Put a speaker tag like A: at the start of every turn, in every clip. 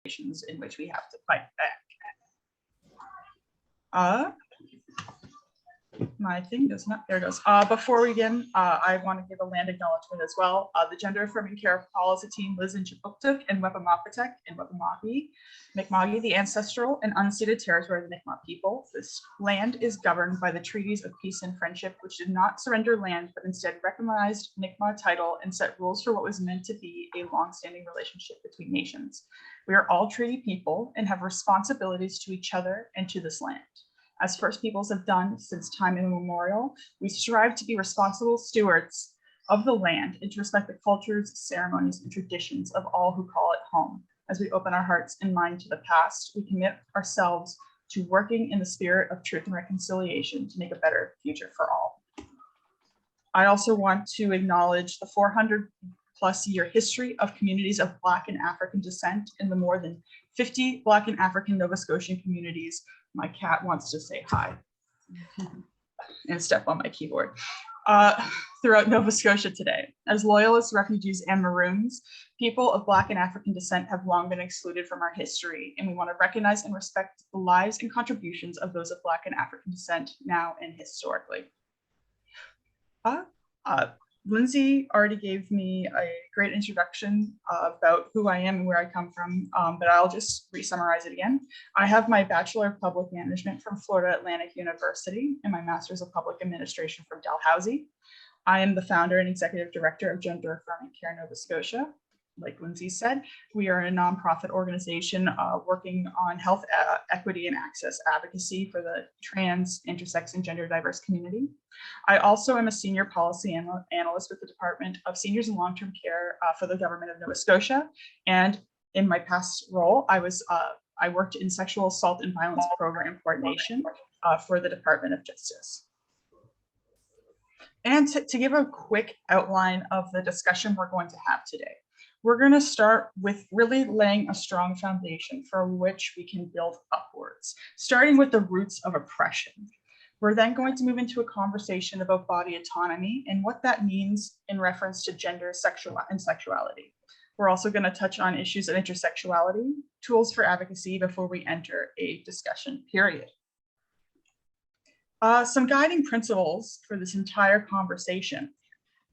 A: in which we have to fight back. My thing does not, there it goes. Before we begin, I want to give a land acknowledgement as well. The Gender Affirming Care Policy Team lives in Chipuktuk and Wepemapatec in Mi'kma'ki, the ancestral and unceded territory of the Mi'kmaq people. This land is governed by the treaties of peace and friendship, which did not surrender land, but instead recognized Mi'kmaq title and set rules for what was meant to be a long-standing relationship between nations. We are all treaty people and have responsibilities to each other and to this land. As First Peoples have done since time immemorial, we strive to be responsible stewards of the land and to respect the cultures, ceremonies, and traditions of all who call it home. As we open our hearts and mind to the past, we commit ourselves to working in the spirit of truth and reconciliation to make a better future for all. I also want to acknowledge the 400+ year history of communities of Black and African descent in the more than 50 Black and African Nova Scotian communities. My cat wants to say hi and step on my keyboard. Throughout Nova Scotia today. As loyalists, refugees, and Maroons, people of Black and African descent have long been excluded from our history, and we want to recognize and respect the lives and contributions of those of Black and African descent now and historically. Lindsay already gave me a great introduction about who I am and where I come from, but I'll just re-summarize it again. I have my Bachelor of Public Management from Florida Atlantic University and my Master's of Public Administration from Dalhousie. I am the founder and executive director of Gender Affirming Care Nova Scotia. Like Lindsay said, we are a nonprofit organization working on health equity and access advocacy for the trans, intersex, and gender diverse community. I also am a senior policy analyst with the Department of Seniors and Long-Term Care for the Government of Nova Scotia. And in my past role, I worked in sexual assault and violence program coordination for the Department of Justice. And to give a quick outline of the discussion we're going to have today. We're going to start with really laying a strong foundation from which we can build upwards, starting with the roots of oppression. We're then going to move into a conversation about body autonomy and what that means in reference to gender, and sexuality. We're also going to touch on issues of intersexuality, tools for advocacy before we enter a discussion period. Some guiding principles for this entire conversation.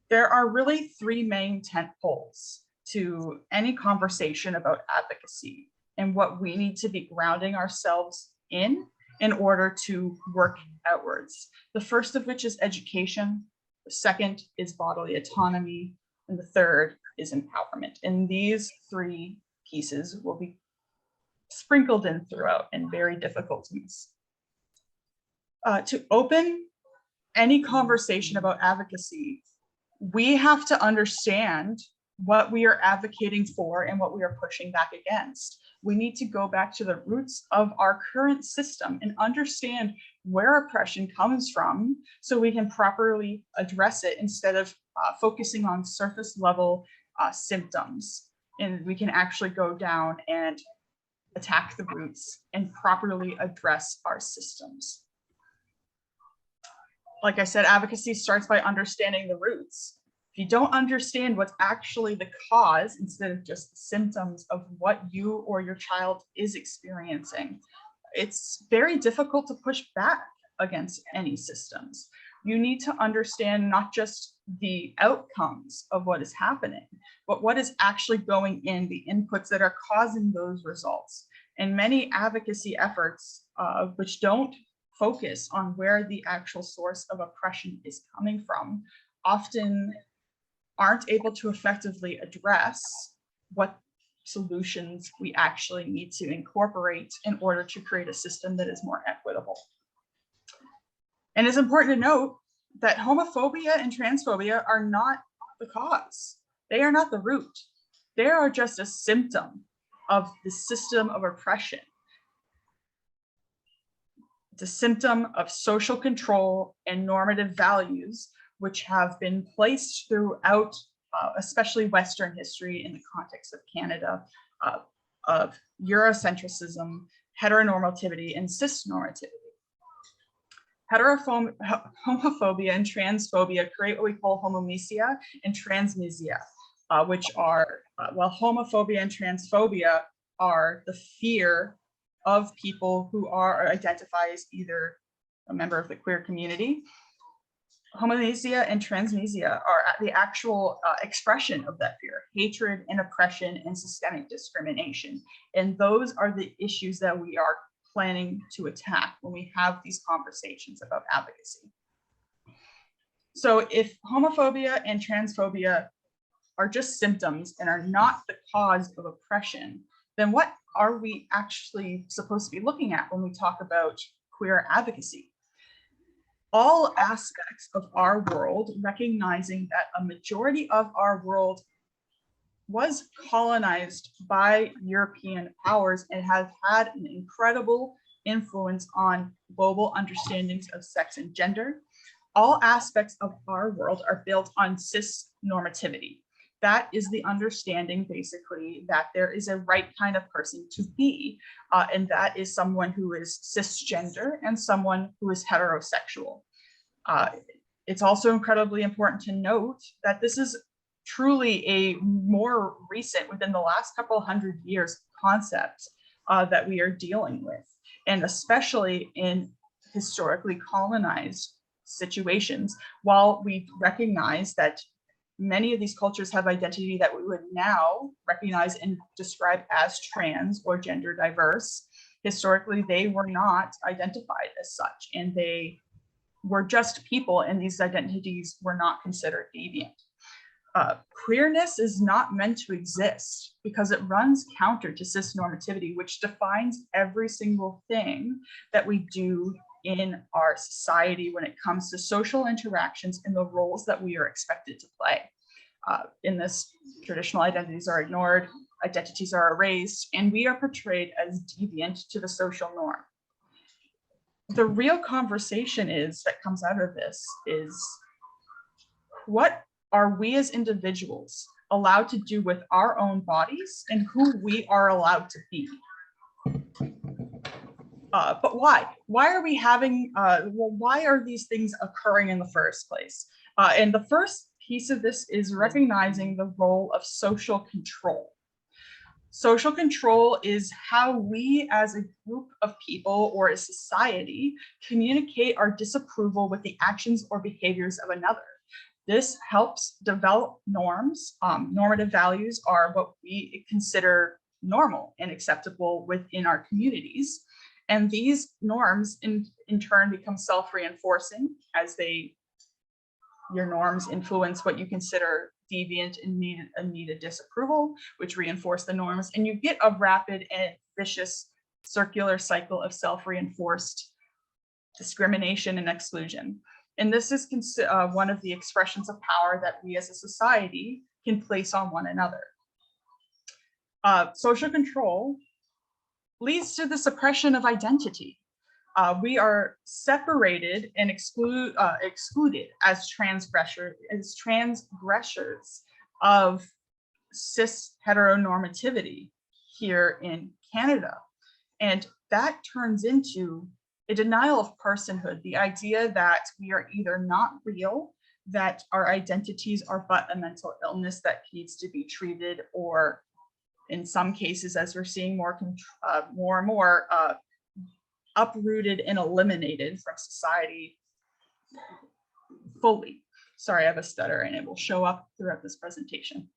A: There are really three main tent poles to any conversation about advocacy and what we need to be grounding ourselves in order to work outwards. The first of which is education, the second is bodily autonomy, and the third is empowerment. And these three pieces will be sprinkled in throughout and very difficult to miss. To open any conversation about advocacy, we have to understand what we are advocating for and what we are pushing back against. We need to go back to the roots of our current system and understand where oppression comes from so we can properly address it instead of focusing on surface level symptoms. And we can actually go down and attack the roots and properly address our systems. Like I said, advocacy starts by understanding the roots. If you don't understand what's actually the cause instead of just the symptoms of what you or your child is experiencing, it's very difficult to push back against any systems. You need to understand not just the outcomes of what is happening, but what is actually going in, the inputs that are causing those results. And many advocacy efforts which don't focus on where the actual source of oppression is coming from often aren't able to effectively address what solutions we actually need to incorporate in order to create a system that is more equitable. And it's important to note that homophobia and transphobia are not the cause. They are not the root. They are just a symptom of the system of oppression. It's a symptom of social control and normative values which have been placed throughout, especially Western history in the context of Canada, of Eurocentrism, heteronormativity, and cisnormativity. Homophobia and transphobia create what we call homomnesia and transmnesia, which are, while homophobia and transphobia are the fear of people who are or identify as either a member of the queer community. Homonesia and transnesia are the actual expression of that fear, hatred and oppression and systemic discrimination. And those are the issues that we are planning to attack when we have these conversations about advocacy. So if homophobia and transphobia are just symptoms and are not the cause of oppression, then what are we actually supposed to be looking at when we talk about queer advocacy? All aspects of our world, recognizing that a majority of our world was colonized by European powers and has had an incredible influence on global understandings of sex and gender. All aspects of our world are built on cis normativity. That is the understanding, basically, that there is a right kind of person to be, and that is someone who is cisgender and someone who is heterosexual. It's also incredibly important to note that this is truly a more recent, within the last couple hundred years, concept that we are dealing with, and especially in historically colonized situations. While we recognize that many of these cultures have identity that we would now recognize and describe as trans or gender diverse, historically they were not identified as such, and they were just people, and these identities were not considered deviant. Queerness is not meant to exist because it runs counter to cis normativity, which defines every single thing that we do in our society when it comes to social interactions and the roles that we are expected to play. In this, traditional identities are ignored, identities are erased, and we are portrayed as deviant to the social norm. The real conversation that comes out of this is, what are we as individuals allowed to do with our own bodies and who we are allowed to be? But why? Why are we having, why are these things occurring in the first place? And the first piece of this is recognizing the role of social control. Social control is how we as a group of people or a society communicate our disapproval with the actions or behaviors of another. This helps develop norms. Normative values are what we consider normal and acceptable within our communities. And these norms in turn become self-reinforcing as your norms influence what you consider deviant and needed disapproval, which reinforce the norms. And you get a rapid and vicious circular cycle of self-reinforced discrimination and exclusion. And this is one of the expressions of power that we as a society can place on one another. Social control leads to the suppression of identity. We are separated and excluded as transgressors of cis heteronormativity here in Canada. And that turns into a denial of personhood, the idea that we are either not real, that our identities are but a mental illness that needs to be treated, or in some cases, as we're seeing more and more, uprooted and eliminated from society fully. Sorry, I have a stutter and it will show up throughout this presentation.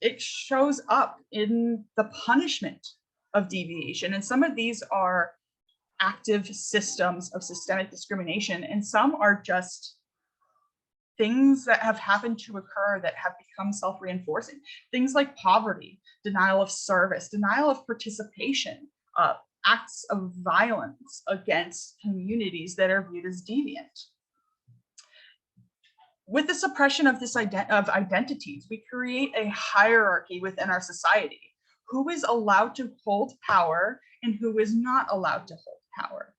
A: It shows up in the punishment of deviation, and some of these are active systems of systemic discrimination, and some are just things that have happened to occur that have become self-reinforcing. Things like poverty, denial of service, denial of participation, acts of violence against communities that are viewed as deviant. With the suppression of identities, we create a hierarchy within our society. Who is allowed to hold power and who is not allowed to hold power?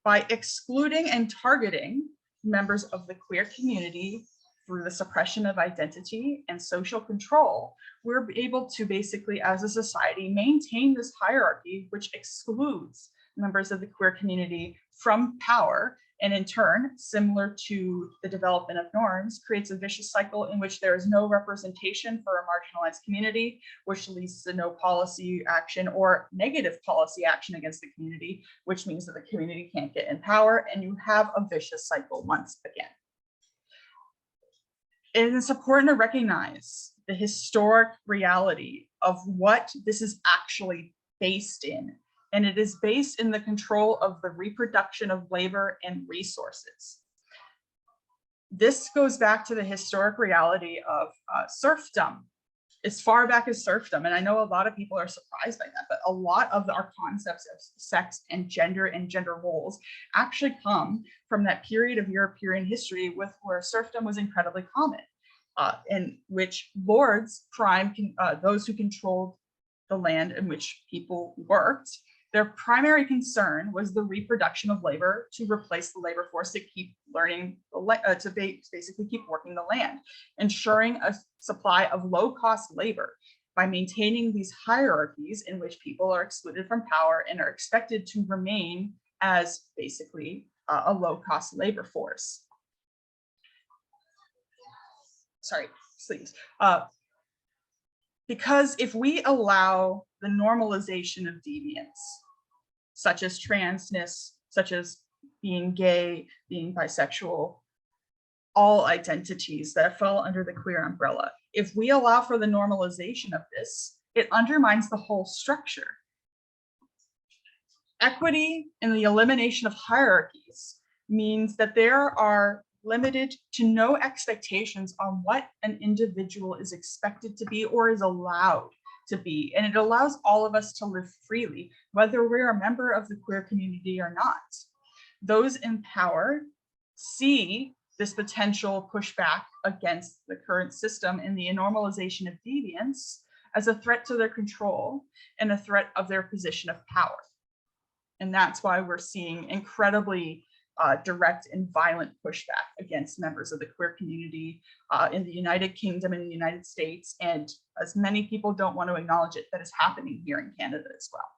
A: By excluding and targeting members of the queer community through the suppression of identity and social control, we're able to basically, as a society, maintain this hierarchy which excludes members of the queer community from power And in turn, similar to the development of norms, creates a vicious cycle in which there is no representation for a marginalized community, which leads to no policy action or negative policy action against the community, which means that the community can't get in power, and you have a vicious cycle once again. It is important to recognize the historic reality of what this is actually based in. And it is based in the control of the reproduction of labor and resources. This goes back to the historic reality of serfdom, as far back as serfdom. And I know a lot of people are surprised by that, but a lot of our concepts of sex and gender roles actually come from that period of European history where serfdom was incredibly common, in which lords primed those who controlled the land in which people worked. Their primary concern was the reproduction of labor to replace the labor force to keep learning, to basically keep working the land, ensuring a supply of low-cost labor by maintaining these hierarchies in which people are excluded from power and are expected to remain as basically a low-cost labor force. Sorry, please. Because if we allow the normalization of deviance, such as transness, such as being gay, being bisexual, all identities that fall under the queer umbrella, if we allow for the normalization of this, it undermines the whole structure. Equity and the elimination of hierarchies means that there are limited to no expectations on what an individual is expected to be or is allowed to be. And it allows all of us to live freely, whether we're a member of the queer community or not. Those in power see this potential pushback against the current system and the normalization of deviance as a threat to their control and a threat of their position of power. And that's why we're seeing incredibly direct and violent pushback against members of the queer community in the United Kingdom and the United States. And as many people don't want to acknowledge it, that is happening here in Canada as well.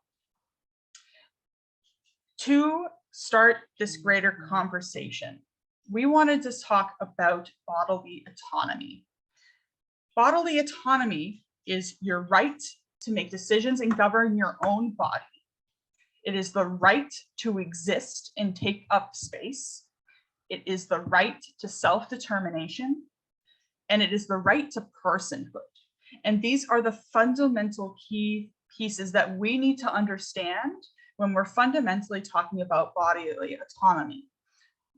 A: To start this greater conversation, we wanted to talk about bodily autonomy. Bodily autonomy is your right to make decisions and govern your own body. It is the right to exist and take up space. It is the right to self-determination, and it is the right to personhood. And these are the fundamental key pieces that we need to understand when we're fundamentally talking about bodily autonomy.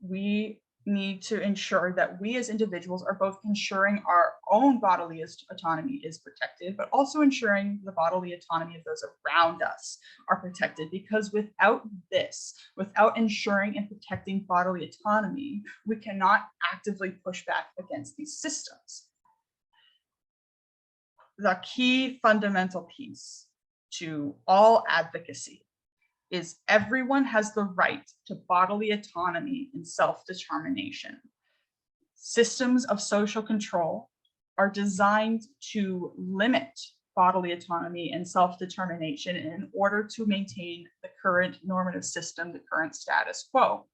A: We need to ensure that we as individuals are both ensuring our own bodily autonomy is protected, but also ensuring the bodily autonomy of those around us are protected. Because without this, without ensuring and protecting bodily autonomy, we cannot actively push back against these systems. The key fundamental piece to all advocacy is everyone has the right to bodily autonomy and self-determination. Systems of social control are designed to limit bodily autonomy and self-determination in order to maintain the current normative system, the current status quo,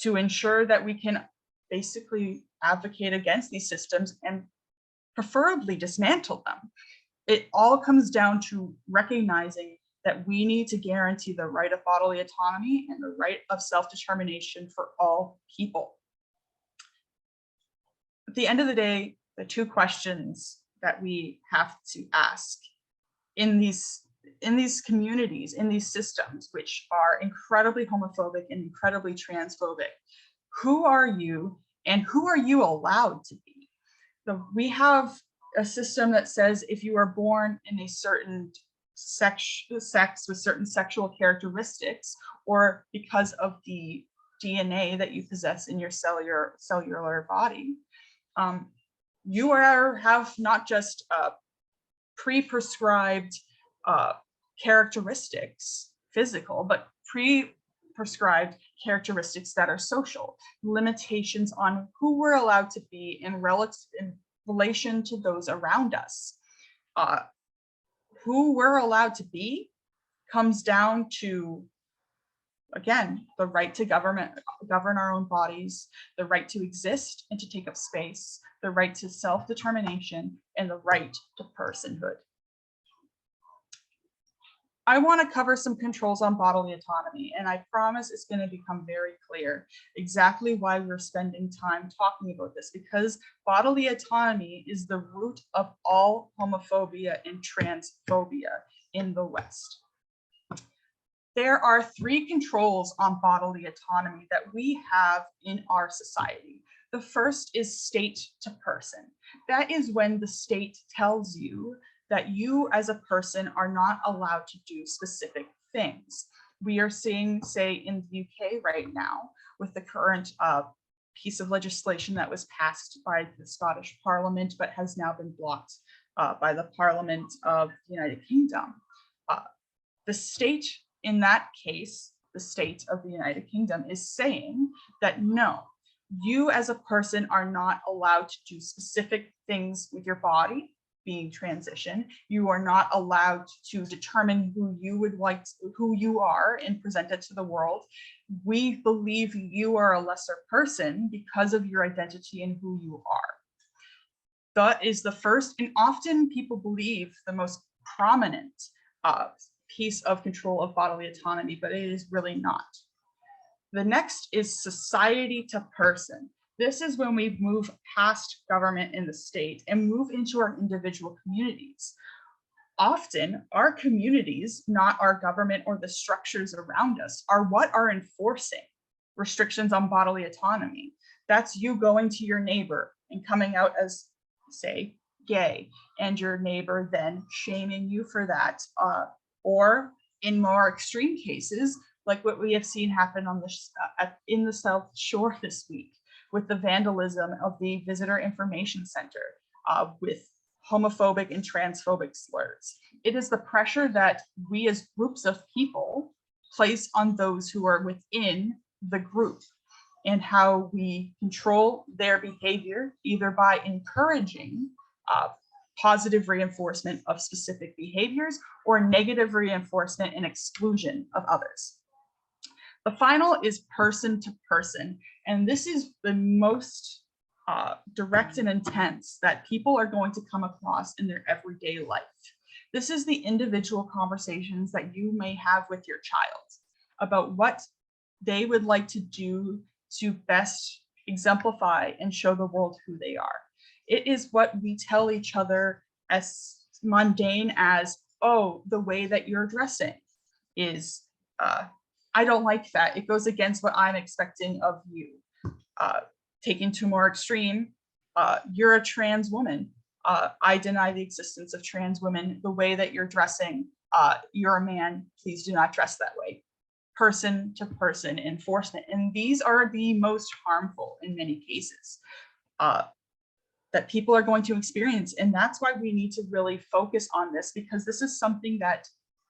A: to ensure that we can basically advocate against these systems and preferably dismantle them. It all comes down to recognizing that we need to guarantee the right of bodily autonomy and the right of self-determination for all people. At the end of the day, the two questions that we have to ask in these communities, in these systems, which are incredibly homophobic and incredibly transphobic, who are you and who are you allowed to be? We have a system that says if you are born in a certain sex with certain sexual characteristics, or because of the DNA that you possess in your cellular body, you have not just pre-prescribed characteristics, physical, but pre-prescribed characteristics that are social, limitations on who we're allowed to be in relation to those around us. Who we're allowed to be comes down to Again, the right to govern our own bodies, the right to exist and to take up space, the right to self-determination, and the right to personhood. I want to cover some controls on bodily autonomy, and I promise it's going to become very clear exactly why we're spending time talking about this, because bodily autonomy is the root of all homophobia and transphobia in the West. There are 3 controls on bodily autonomy that we have in our society. The first is state to person. That is when the state tells you that you as a person are not allowed to do specific things. We are seeing, say, in the UK right now, with the current piece of legislation that was passed by the Scottish Parliament, but has now been blocked by the Parliament of the United Kingdom. The state, in that case, the state of the United Kingdom is saying that no, you as a person are not allowed to do specific things with your body being transition. You are not allowed to determine who you would like, who you are and present it to the world. We believe you are a lesser person because of your identity and who you are. That is the first, and often people believe the most prominent piece of control of bodily autonomy, but it is really not. The next is society to person. This is when we move past government and the state and move into our individual communities. Often our communities, not our government or the structures around us, are what are enforcing restrictions on bodily autonomy. That's you going to your neighbor and coming out as, say, gay, and your neighbor then shaming you for that. Or in more extreme cases, like what we have seen happen on in the South Shore this week, with the vandalism of the Visitor Information Center with homophobic and transphobic slurs. It is the pressure that we as groups of people place on those who are within the group, and how we control their behavior, either by encouraging positive reinforcement of specific behaviors or negative reinforcement and exclusion of others. The final is person to person, and this is the most direct and intense that people are going to come across in their everyday life. This is the individual conversations that you may have with your child about what they would like to do to best exemplify and show the world who they are. It is what we tell each other as mundane as, oh, the way that you're dressing is, I don't like that. It goes against what I'm expecting of you. Taken to more extreme, you're a trans woman. I deny the existence of trans women. The way that you're dressing, you're a man, please do not dress that way. Person to person enforcement. And these are the most harmful in many cases that people are going to experience. And that's why we need to really focus on this, because this is something that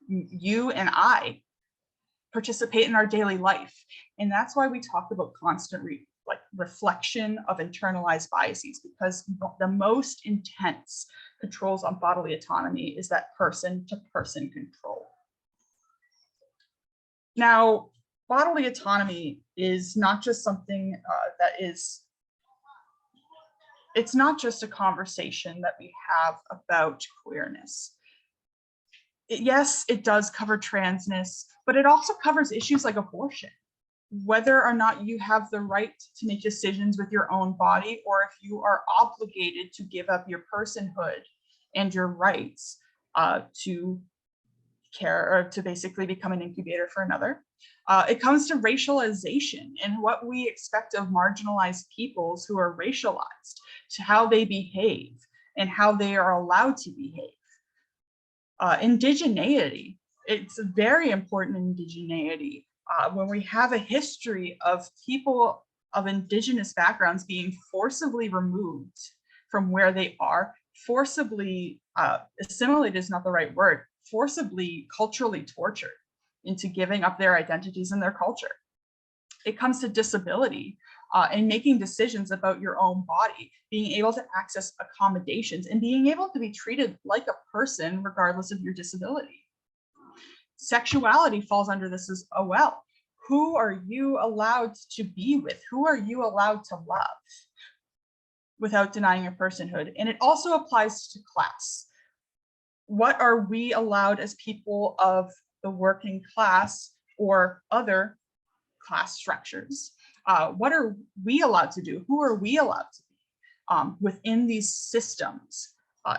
A: you and I participate in our daily life. And that's why we talk about constant reflection of internalized biases, because the most intense controls on bodily autonomy is that person to person control. Now, bodily autonomy is not just something it's not just a conversation that we have about queerness. Yes, it does cover transness, but it also covers issues like abortion. Whether or not you have the right to make decisions with your own body, or if you are obligated to give up your personhood and your rights to care, or to basically become an incubator for another. It comes to racialization and what we expect of marginalized peoples who are racialized, to how they behave and how they are allowed to behave. Indigeneity, it's very important indigeneity. When we have a history of people of indigenous backgrounds being forcibly removed from where they are, forcibly assimilated is not the right word, forcibly culturally tortured into giving up their identities and their culture. It comes to disability and making decisions about your own body, being able to access accommodations and being able to be treated like a person regardless of your disability. Sexuality falls under this as well. Who are you allowed to be with? Who are you allowed to love without denying your personhood? And it also applies to class. What are we allowed as people of the working class or other class structures? What are we allowed to do? Who are we allowed to be within these systems?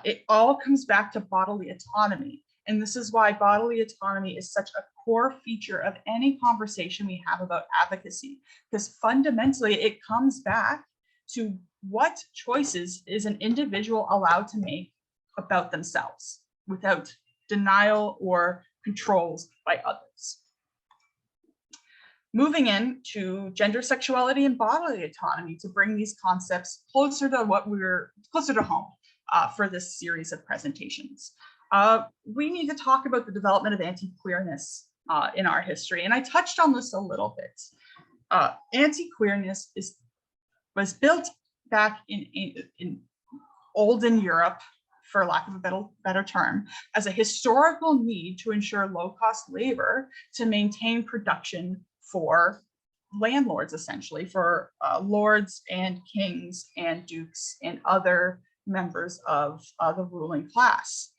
A: It all comes back to bodily autonomy. And this is why bodily autonomy is such a core feature of any conversation we have about advocacy, because fundamentally it comes back to what choices is an individual allowed to make about themselves without denial or controls by others. Moving into gender, sexuality, and bodily autonomy to bring these concepts closer to home for this series of presentations. We need to talk about the development of anti-queerness in our history, and I touched on this a little bit. Anti-queerness was built back in olden Europe, for lack of a better term, as a historical need to ensure low-cost labor to maintain production for landlords, essentially, for lords and kings and dukes and other members of the ruling class.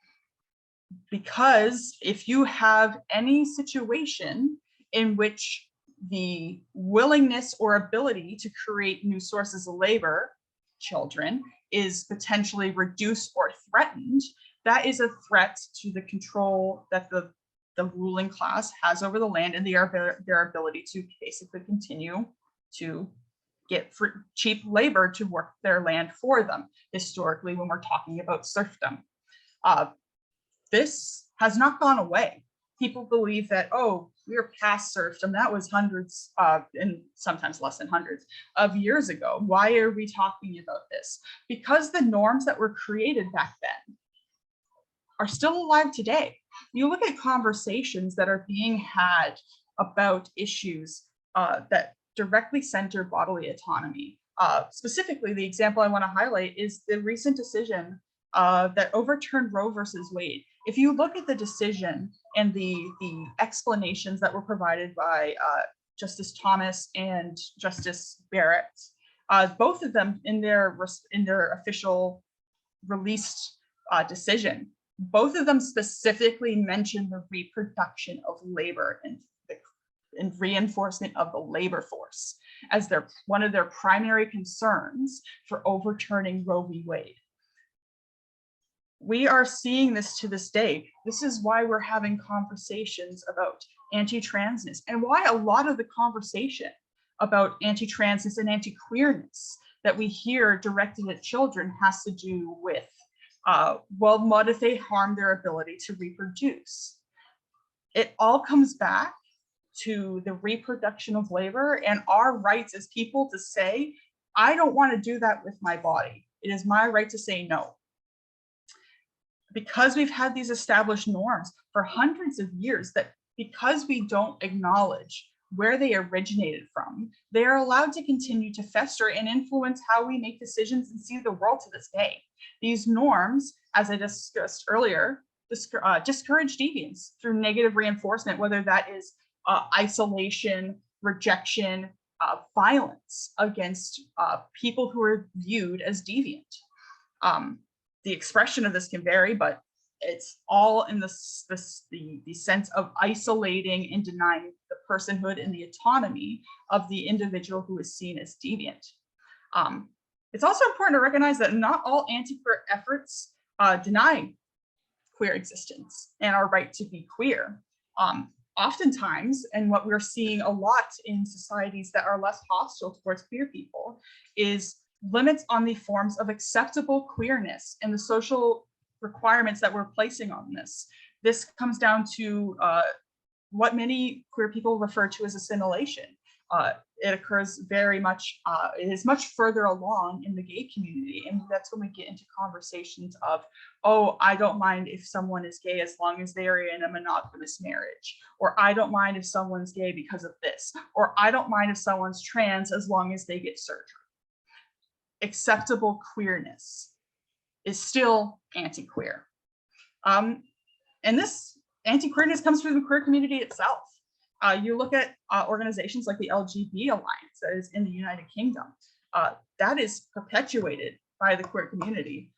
A: Because if you have any situation in which the willingness or ability to create new sources of labor, children, is potentially reduced or threatened, that is a threat to the control that the ruling class has over the land and their ability to basically continue to get cheap labor to work their land for them, historically, when we're talking about serfdom. This has not gone away. People believe that, oh, we're past serfdom. That was hundreds and sometimes less than hundreds of years ago. Why are we talking about this? Because the norms that were created back then are still alive today. You look at conversations that are being had about issues that directly center bodily autonomy. Specifically, the example I want to highlight is the recent decision that overturned Roe versus Wade. If you look at the decision and the explanations that were provided by Justice Thomas and Justice Barrett, both of them in their official released decision, both of them specifically mentioned the reproduction of labor and reinforcement of the labor force as one of their primary concerns for overturning Roe v. Wade. We are seeing this to this day. This is why we're having conversations about anti-transness, and why a lot of the conversation about anti-transness and anti-queerness that we hear directed at children has to do with, well, what if they harm their ability to reproduce? It all comes back to the reproduction of labor and our rights as people to say, I don't want to do that with my body. It is my right to say no. Because we've had these established norms for hundreds of years, that because we don't acknowledge where they originated from, they are allowed to continue to fester and influence how we make decisions and see the world to this day. These norms, as I discussed earlier, discourage deviance through negative reinforcement, whether that is isolation, rejection, violence against people who are viewed as deviant. The expression of this can vary, but it's all in the sense of isolating and denying the personhood and the autonomy of the individual who is seen as deviant. It's also important to recognize that not all anti-queer efforts deny queer existence and our right to be queer. Oftentimes, and what we're seeing a lot in societies that are less hostile towards queer people, is limits on the forms of acceptable queerness and the social requirements that we're placing on this. This comes down to what many queer people refer to as assimilation. It occurs very much, it is much further along in the gay community. And that's when we get into conversations of, oh, I don't mind if someone is gay as long as they are in a monogamous marriage, or I don't mind if someone's gay because of this, or I don't mind if someone's trans as long as they get surgery. Acceptable queerness is still anti-queer. And this anti-queerness comes from the queer community itself. You look at organizations like the LGB Alliance that is in the United Kingdom. That is perpetuated by the queer community.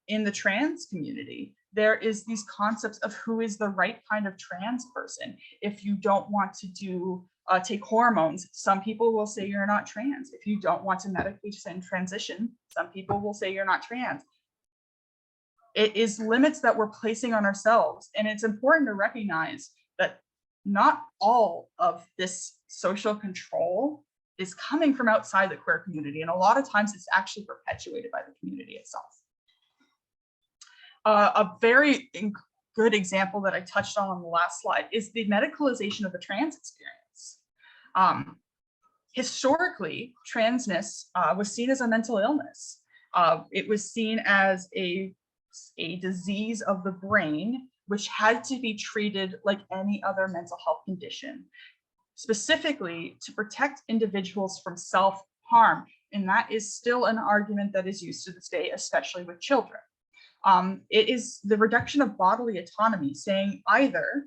A: In the trans community, there is these concepts of who is the right kind of trans person. If you don't want to take hormones, some people will say you're not trans. If you don't want to medically transition, some people will say you're not trans. It is limits that we're placing on ourselves. And it's important to recognize that not all of this social control is coming from outside the queer community. And a lot of times it's actually perpetuated by the community itself. A very good example that I touched on the last slide is the medicalization of the trans experience. Historically, transness was seen as a mental illness. It was seen as a disease of the brain, which had to be treated like any other mental health condition, specifically to protect individuals from self-harm. And that is still an argument that is used to this day, especially with children. It is the reduction of bodily autonomy, saying either,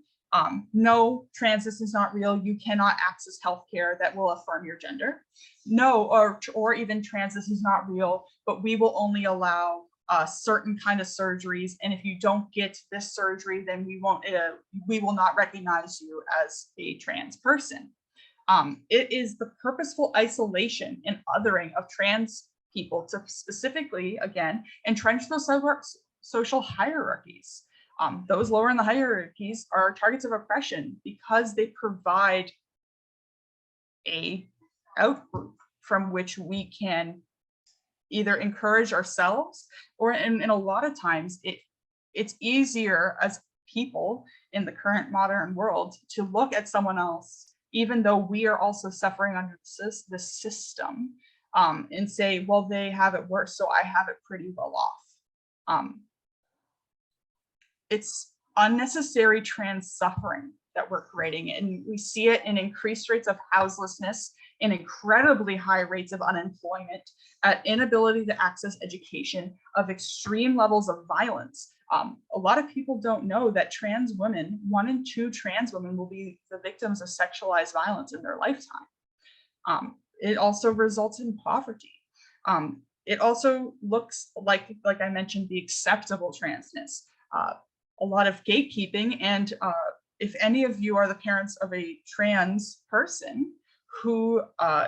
A: no, transness is not real, you cannot access healthcare that will affirm your gender. No, or even transness is not real, but we will only allow certain kind of surgeries, and if you don't get this surgery, then we will not recognize you as a trans person. It is the purposeful isolation and othering of trans people to specifically, again, entrench those social hierarchies. Those lower in the hierarchies are targets of oppression because they provide a outgroup from which we can either encourage ourselves, or in a lot of times it's easier as people in the current modern world to look at someone else, even though we are also suffering under the system, and say, well, they have it worse, so I have it pretty well off. It's unnecessary trans suffering that we're creating, and we see it in increased rates of houselessness, in incredibly high rates of unemployment, at inability to access education, of extreme levels of violence. A lot of people don't know that trans women, 1 in 2 trans women will be the victims of sexualized violence in their lifetime. It also results in poverty. It also looks like I mentioned, the acceptable transness. A lot of gatekeeping, and if any of you are the parents of a trans person who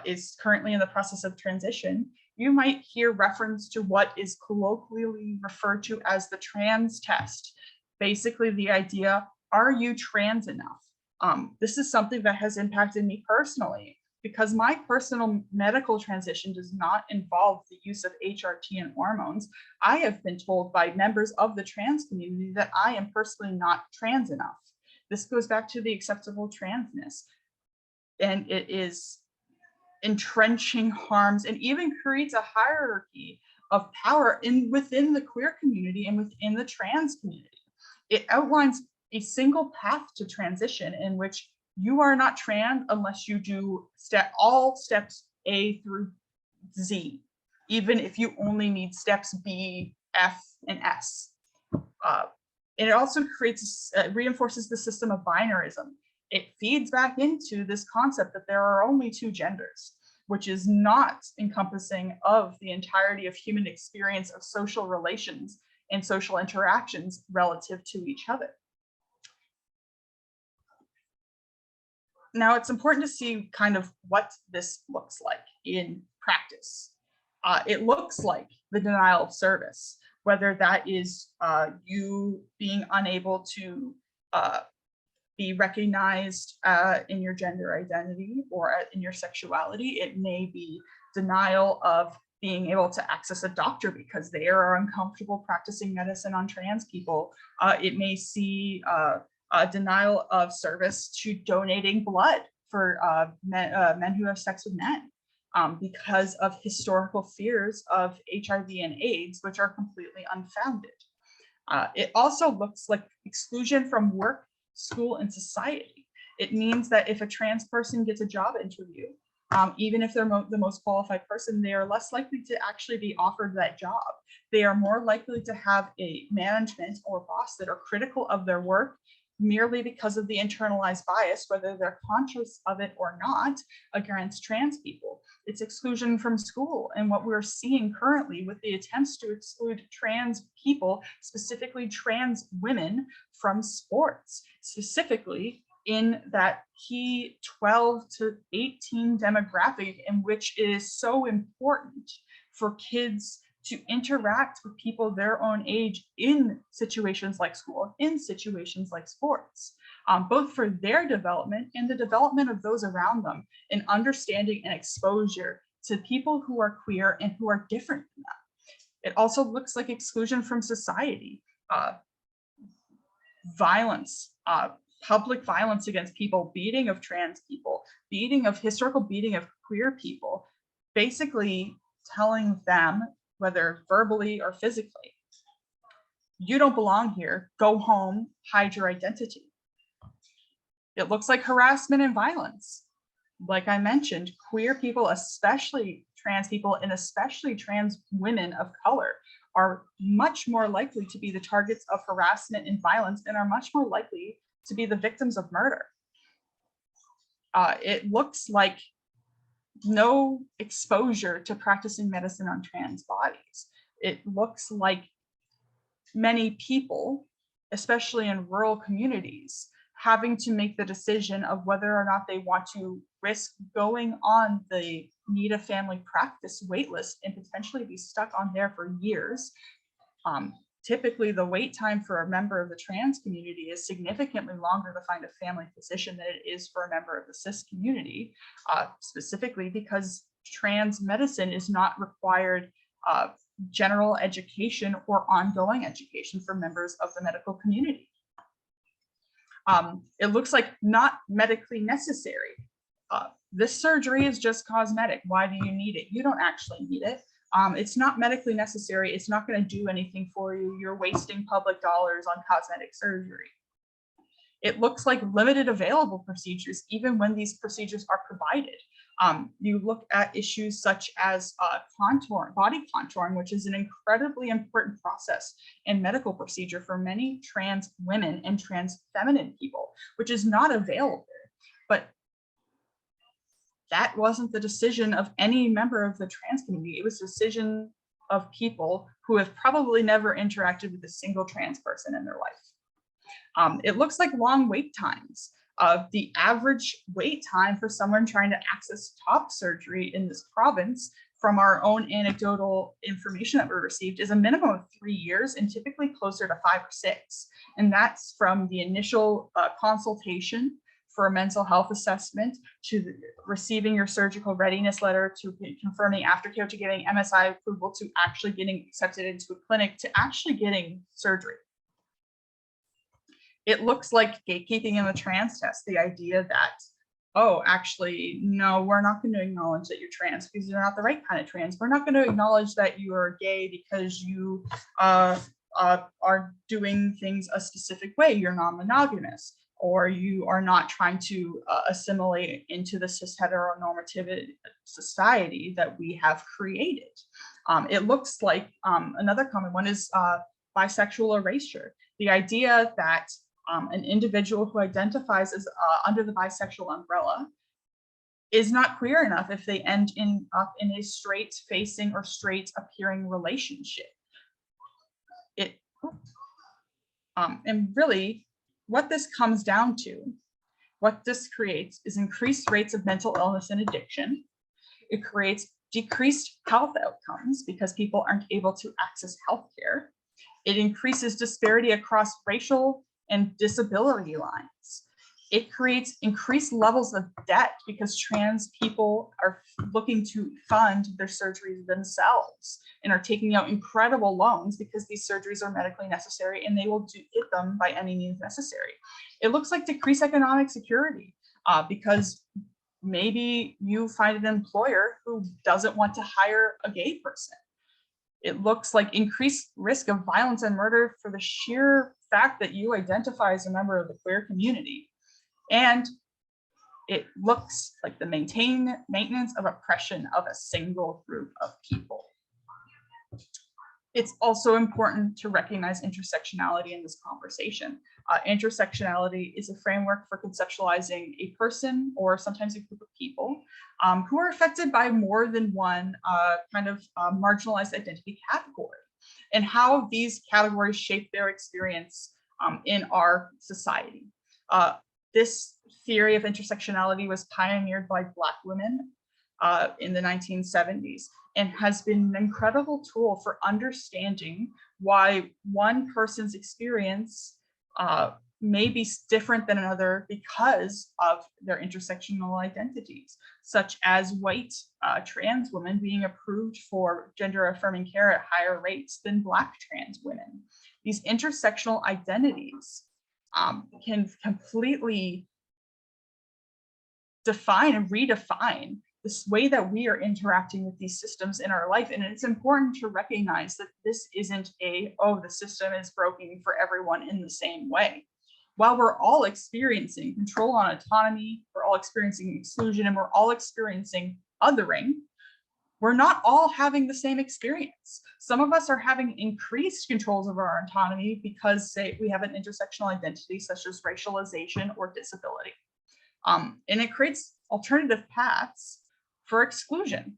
A: is currently in the process of transition, you might hear reference to what is colloquially referred to as the trans test. Basically the idea, are you trans enough? This is something that has impacted me personally, because my personal medical transition does not involve the use of HRT and hormones. I have been told by members of the trans community that I am personally not trans enough. This goes back to the acceptable transness. And it is entrenching harms and even creates a hierarchy of power within the queer community and within the trans community. It outlines a single path to transition in which you are not trans unless you do all steps A through Z, even if you only need steps B, F, and S. And it also reinforces the system of binarism. It feeds back into this concept that there are only 2 genders, which is not encompassing of the entirety of human experience of social relations and social interactions relative to each other. Now, it's important to see kind of what this looks like in practice. It looks like the denial of service, whether that is you being unable to be recognized in your gender identity or in your sexuality. It may be denial of being able to access a doctor because they are uncomfortable practicing medicine on trans people. It may see denial of service to donating blood for men who have sex with men because of historical fears of HIV and AIDS, which are completely unfounded. It also looks like exclusion from work, school, and society. It means that if a trans person gets a job interview, even if they're the most qualified person, they are less likely to actually be offered that job. They are more likely to have a management or boss that are critical of their work merely because of the internalized bias, whether they're conscious of it or not, against trans people. It's exclusion from school. And what we're seeing currently with the attempts to exclude trans people, specifically trans women, from sports, specifically in that key 12 to 18 demographic, in which it is so important for kids to interact with people their own age in situations like school, in situations like sports, both for their development and the development of those around them, and understanding and exposure to people who are queer and who are different than them. It also looks like exclusion from society, violence, public violence against people, beating of trans people, historical beating of queer people, basically telling them, whether verbally or physically, you don't belong here, go home, hide your identity. It looks like harassment and violence. Like I mentioned, queer people, especially trans people, and especially trans women of color, are much more likely to be the targets of harassment and violence, and are much more likely to be the victims of murder. It looks like no exposure to practicing medicine on trans bodies. It looks like many people, especially in rural communities, having to make the decision of whether or not they want to risk going on the need a family practice waitlist and potentially be stuck on there for years. Typically, the wait time for a member of the trans community is significantly longer to find a family physician than it is for a member of the cis community, specifically because trans medicine is not required general education or ongoing education for members of the medical community. It looks like not medically necessary. This surgery is just cosmetic. Why do you need it? You don't actually need it. It's not medically necessary. It's not going to do anything for you. You're wasting public dollars on cosmetic surgery. It looks like limited available procedures, even when these procedures are provided. You look at issues such as body contouring, which is an incredibly important process and medical procedure for many trans women and trans feminine people, which is not available. But that wasn't the decision of any member of the trans community. It was the decision of people who have probably never interacted with a single trans person in their life. It looks like long wait times. The average wait time for someone trying to access top surgery in this province, from our own anecdotal information that we received, is a minimum of 3 years and typically closer to 5 or 6. And that's from the initial consultation for a mental health assessment, to receiving your surgical readiness letter, to confirming aftercare, to getting MSI approval, to actually getting accepted into a clinic, to actually getting surgery. It looks like gatekeeping in the trans test, the idea that, oh, actually, no, we're not going to acknowledge that you're trans because you're not the right kind of trans. We're not going to acknowledge that you are gay because you are doing things a specific way. You're non-monogamous, or you are not trying to assimilate into the cis heteronormative society that we have created. It looks like another common one is bisexual erasure. The idea that an individual who identifies as under the bisexual umbrella is not queer enough if they end up in a straight facing or straight appearing relationship. And really, what this comes down to, what this creates, is increased rates of mental illness and addiction. It creates decreased health outcomes because people aren't able to access healthcare. It increases disparity across racial and disability lines. It creates increased levels of debt because trans people are looking to fund their surgeries themselves and are taking out incredible loans because these surgeries are medically necessary and they will get them by any means necessary. It looks like decreased economic security because maybe you find an employer who doesn't want to hire a gay person. It looks like increased risk of violence and murder for the sheer fact that you identify as a member of the queer community. And it looks like the maintenance of oppression of a single group of people. It's also important to recognize intersectionality in this conversation. Intersectionality is a framework for conceptualizing a person or sometimes a group of people who are affected by more than one marginalized identity category, and how these categories shape their experience in our society. This theory of intersectionality was pioneered by Black women in the 1970s and has been an incredible tool for understanding why one person's experience may be different than another because of their intersectional identities, such as white trans women being approved for gender affirming care at higher rates than Black trans women. These intersectional identities can completely define and redefine this way that we are interacting with these systems in our life. And it's important to recognize that this isn't the system is broken for everyone in the same way. While we're all experiencing control on autonomy, we're all experiencing exclusion, and we're all experiencing othering, we're not all having the same experience. Some of us are having increased controls over our autonomy because, say, we have an intersectional identity such as racialization or disability. And it creates alternative paths for exclusion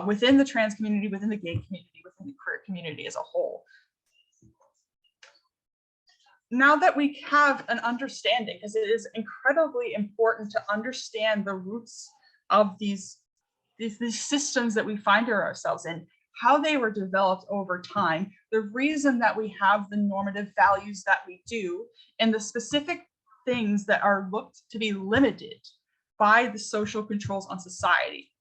A: within the trans community, within the gay community, within the queer community as a whole. Now that we have an understanding, because it is incredibly important to understand the roots of these systems that we find ourselves in, how they were developed over time, the reason that we have the normative values that we do, and the specific things that are looked to be limited by the social controls on society.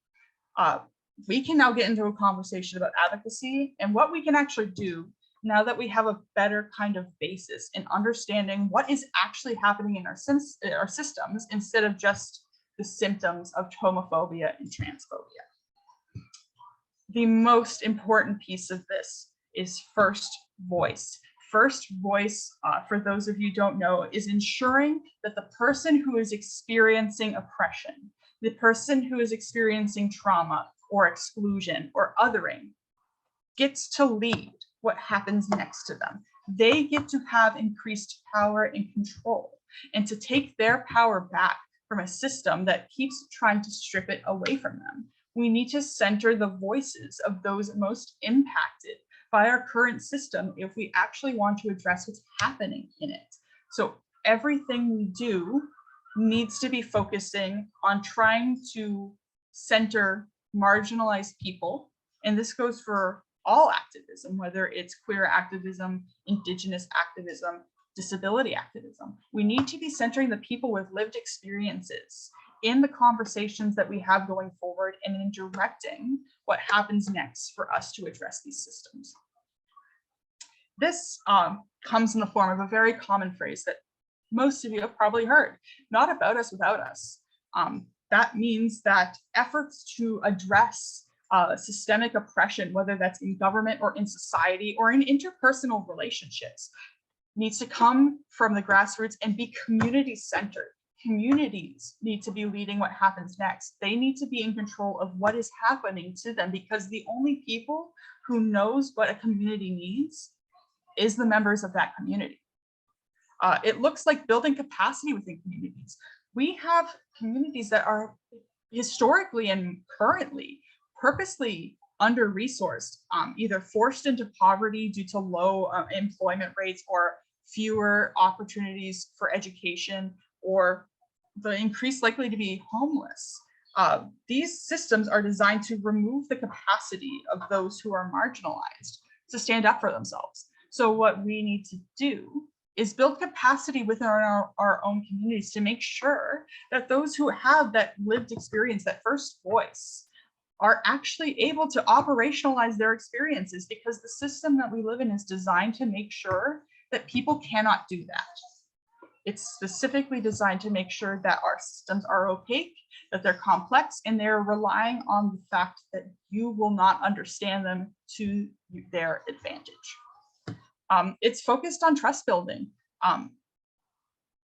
A: We can now get into a conversation about advocacy and what we can actually do now that we have a better kind of basis in understanding what is actually happening in our systems instead of just the symptoms of homophobia and transphobia. The most important piece of this is first voice. First voice, for those of you who don't know, is ensuring that the person who is experiencing oppression, the person who is experiencing trauma or exclusion or othering, gets to lead what happens next to them. They get to have increased power and control, and to take their power back from a system that keeps trying to strip it away from them. We need to center the voices of those most impacted by our current system if we actually want to address what's happening in it. So everything we do needs to be focusing on trying to center marginalized people. And this goes for all activism, whether it's queer activism, indigenous activism, disability activism. We need to be centering the people with lived experiences in the conversations that we have going forward and in directing what happens next for us to address these systems. This comes in the form of a very common phrase that most of you have probably heard, not about us without us. That means that efforts to address systemic oppression, whether that's in government or in society or in interpersonal relationships, needs to come from the grassroots and be community-centered. Communities need to be leading what happens next. They need to be in control of what is happening to them, because the only people who knows what a community needs is the members of that community. It looks like building capacity within communities. We have communities that are historically and currently purposely under-resourced, either forced into poverty due to low employment rates or fewer opportunities for education, or the increased likely to be homeless. These systems are designed to remove the capacity of those who are marginalized to stand up for themselves. So what we need to do is build capacity within our own communities to make sure that those who have that lived experience, that first voice, are actually able to operationalize their experiences, because the system that we live in is designed to make sure that people cannot do that. It's specifically designed to make sure that our systems are opaque, that they're complex, and they're relying on the fact that you will not understand them to their advantage. It's focused on trust building.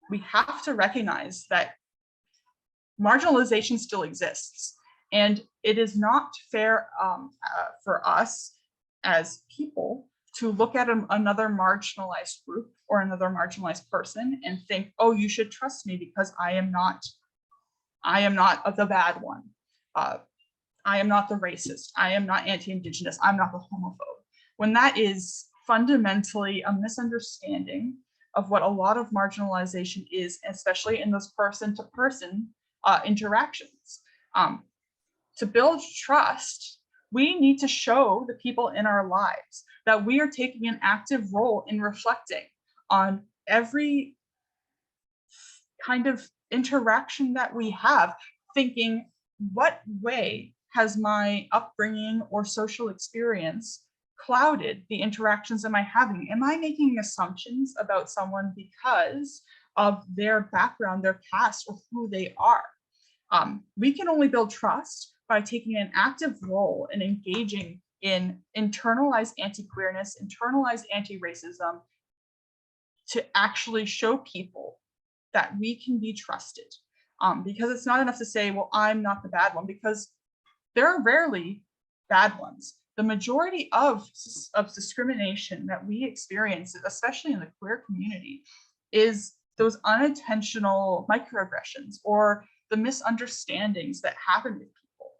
A: We have to recognize that marginalization still exists, and it is not fair for us as people to look at another marginalized group or another marginalized person and think, oh, you should trust me because I am not the bad one. I am not the racist. I am not anti-Indigenous. I'm not the homophobe. When that is fundamentally a misunderstanding of what a lot of marginalization is, especially in those person-to-person interactions. To build trust, we need to show the people in our lives that we are taking an active role in reflecting on every kind of interaction that we have, thinking, what way has my upbringing or social experience clouded the interactions am I having? Am I making assumptions about someone because of their background, their past, or who they are? We can only build trust by taking an active role in engaging in internalized anti-queerness, internalized anti-racism, to actually show people that we can be trusted. Because it's not enough to say, well, I'm not the bad one, because there are rarely bad ones. The majority of discrimination that we experience, especially in the queer community, is those unintentional microaggressions or the misunderstandings that happen with people.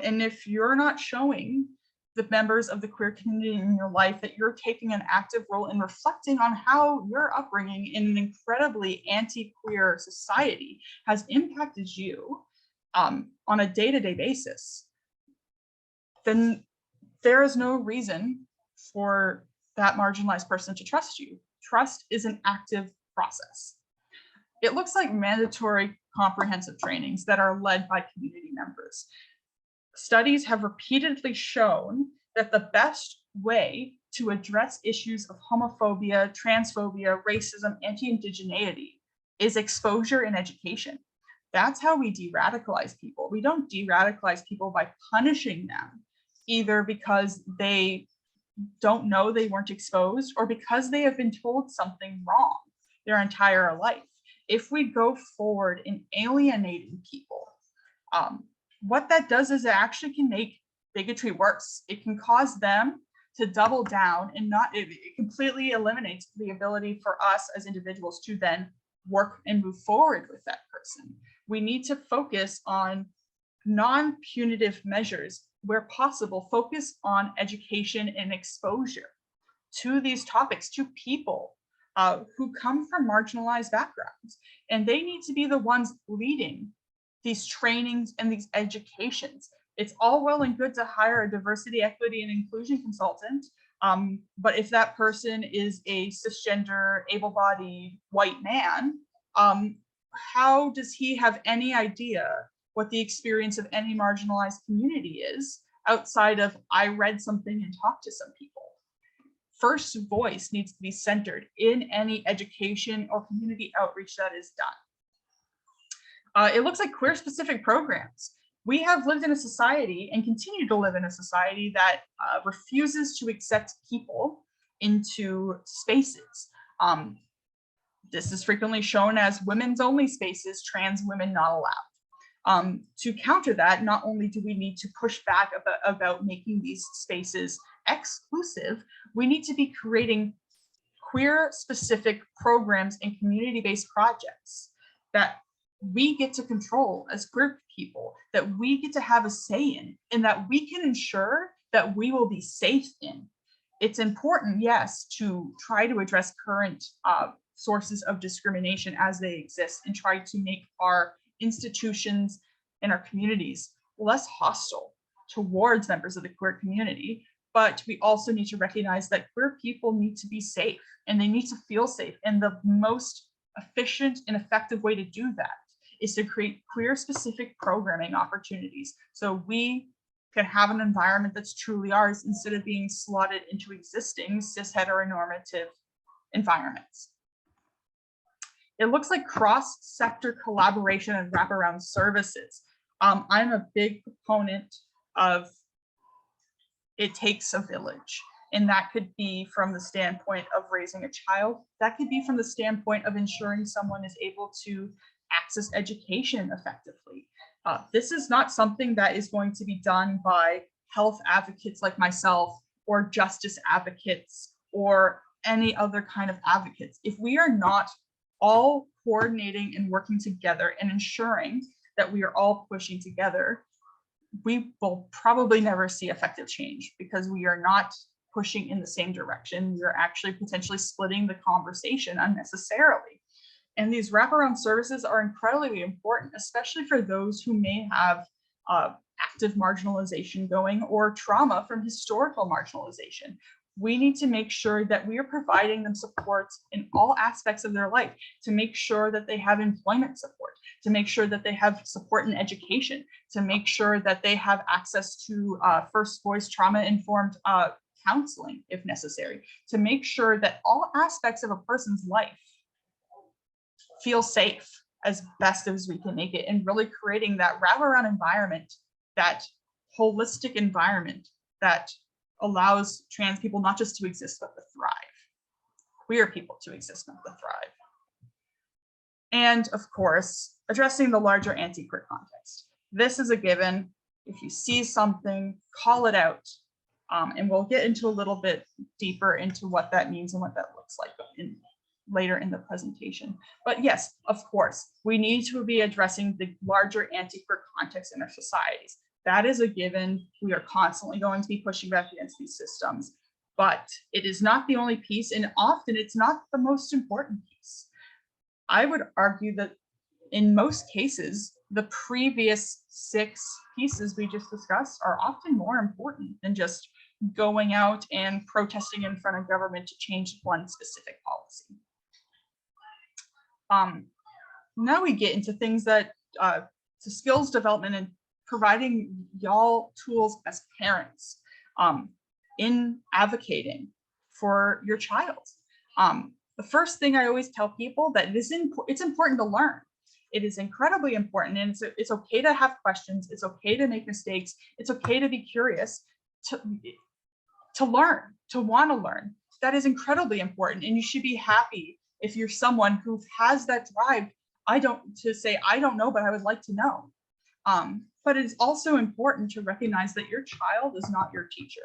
A: And if you're not showing the members of the queer community in your life that you're taking an active role in reflecting on how your upbringing in an incredibly anti-queer society has impacted you on a day-to-day basis, then there is no reason for that marginalized person to trust you. Trust is an active process. It looks like mandatory comprehensive trainings that are led by community members. Studies have repeatedly shown that the best way to address issues of homophobia, transphobia, racism, anti-indigeneity is exposure and education. That's how we de-radicalize people. We don't de-radicalize people by punishing them, either because they don't know they weren't exposed or because they have been told something wrong their entire life. If we go forward in alienating people, what that does is it actually can make bigotry worse. It can cause them to double down and it completely eliminates the ability for us as individuals to then work and move forward with that person. We need to focus on non-punitive measures where possible, focus on education and exposure to these topics, to people who come from marginalized backgrounds. And they need to be the ones leading these trainings and these educations. It's all well and good to hire a diversity, equity, and inclusion consultant, but if that person is a cisgender, able-bodied white man, how does he have any idea what the experience of any marginalized community is outside of I read something and talked to some people? First voice needs to be centered in any education or community outreach that is done. It looks like queer-specific programs. We have lived in a society and continue to live in a society that refuses to accept people into spaces. This is frequently shown as women's only spaces, trans women not allowed. To counter that, not only do we need to push back about making these spaces exclusive, we need to be creating queer-specific programs and community-based projects that we get to control as queer people, that we get to have a say in, and that we can ensure that we will be safe in. It's important, yes, to try to address current sources of discrimination as they exist and try to make our institutions and our communities less hostile towards members of the queer community. But we also need to recognize that queer people need to be safe and they need to feel safe. And the most efficient and effective way to do that is to create queer specific programming opportunities so we can have an environment that's truly ours instead of being slotted into existing cis heteronormative environments. It looks like cross-sector collaboration and wraparound services. I'm a big proponent of it takes a village. And that could be from the standpoint of raising a child. That could be from the standpoint of ensuring someone is able to access education effectively. This is not something that is going to be done by health advocates like myself or justice advocates or any other kind of advocates. If we are not all coordinating and working together and ensuring that we are all pushing together, we will probably never see effective change because we are not pushing in the same direction. We're actually potentially splitting the conversation unnecessarily. And these wraparound services are incredibly important, especially for those who may have active marginalization going or trauma from historical marginalization. We need to make sure that we are providing them support in all aspects of their life, to make sure that they have employment support, to make sure that they have support in education, to make sure that they have access to first voice trauma-informed counseling if necessary, to make sure that all aspects of a person's life feel safe as best as we can make it, and really creating that wraparound environment, that holistic environment that allows trans people not just to exist, but to thrive. Queer people to exist, but to thrive. And of course, addressing the larger anti-queer context. This is a given. If you see something, call it out. And we'll get into a little bit deeper into what that means and what that looks like later in the presentation. But yes, of course, we need to be addressing the larger anti-queer context in our societies. That is a given. We are constantly going to be pushing back against these systems, but it is not the only piece, and often it's not the most important piece. I would argue that in most cases, the previous 6 pieces we just discussed are often more important than just going out and protesting in front of government to change one specific policy. Now we get into things that to skills development and providing y'all tools as parents in advocating for your child. The first thing I always tell people that it's important to learn. It is incredibly important, and it's okay to have questions. It's okay to make mistakes. It's okay to be curious, to learn, to want to learn. That is incredibly important, and you should be happy if you're someone who has that drive. To say, I don't know, but I would like to know. But it's also important to recognize that your child is not your teacher.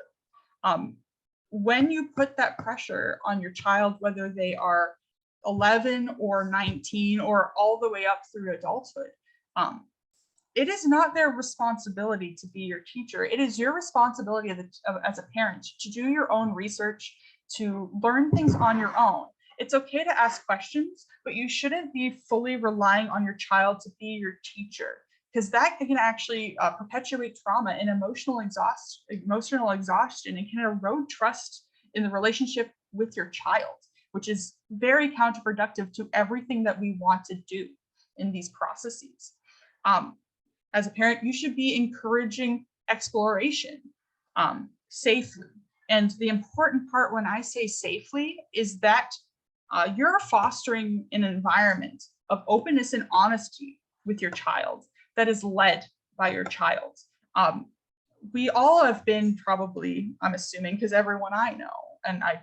A: When you put that pressure on your child, whether they are 11 or 19 or all the way up through adulthood, it is not their responsibility to be your teacher. It is your responsibility as a parent to do your own research, to learn things on your own. It's okay to ask questions, but you shouldn't be fully relying on your child to be your teacher, because that can actually perpetuate trauma and emotional exhaustion, and can erode trust in the relationship with your child, which is very counterproductive to everything that we want to do in these processes. As a parent, you should be encouraging exploration safely. And the important part when I say safely is that you're fostering an environment of openness and honesty with your child that is led by your child. We all have been probably, I'm assuming, because everyone I know, and I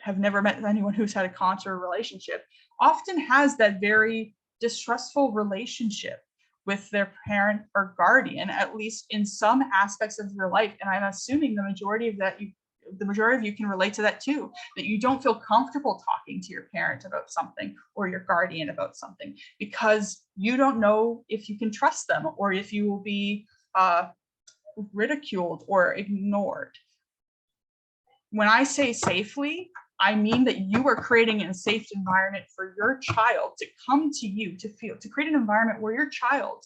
A: have never met anyone who's had a consular relationship, often has that very distrustful relationship with their parent or guardian, at least in some aspects of your life. And I'm assuming the majority of you can relate to that too, that you don't feel comfortable talking to your parent about something or your guardian about something because you don't know if you can trust them or if you will be ridiculed or ignored. When I say safely, I mean that you are creating a safe environment for your child to come to you, to create an environment where your child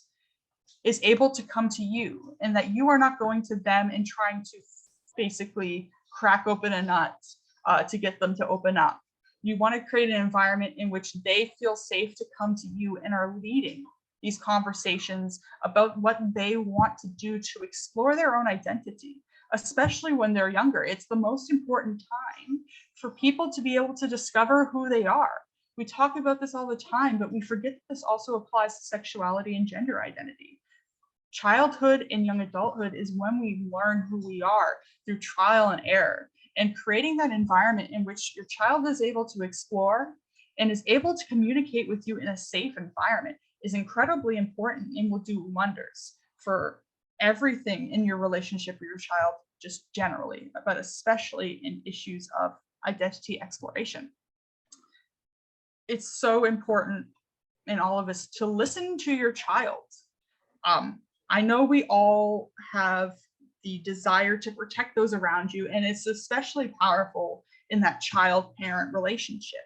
A: is able to come to you, and that you are not going to them and trying to basically crack open a nut to get them to open up. You want to create an environment in which they feel safe to come to you and are leading these conversations about what they want to do to explore their own identity, especially when they're younger. It's the most important time for people to be able to discover who they are. We talk about this all the time, but we forget that this also applies to sexuality and gender identity. Childhood and young adulthood is when we learn who we are through trial and error, and creating that environment in which your child is able to explore and is able to communicate with you in a safe environment is incredibly important and will do wonders for everything in your relationship with your child, just generally, but especially in issues of identity exploration. It's so important in all of us to listen to your child. I know we all have the desire to protect those around you, and it's especially powerful in that child-parent relationship.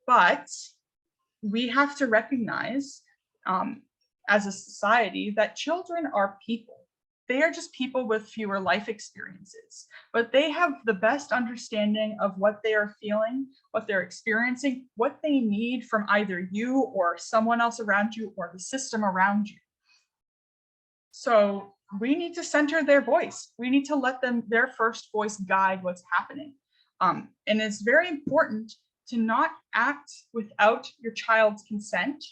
A: But we have to recognize as a society that children are people. They are just people with fewer life experiences, but they have the best understanding of what they are feeling, what they're experiencing, what they need from either you or someone else around you or the system around you. So we need to center their voice. We need to let their first voice guide what's happening. And it's very important to not act without your child's consent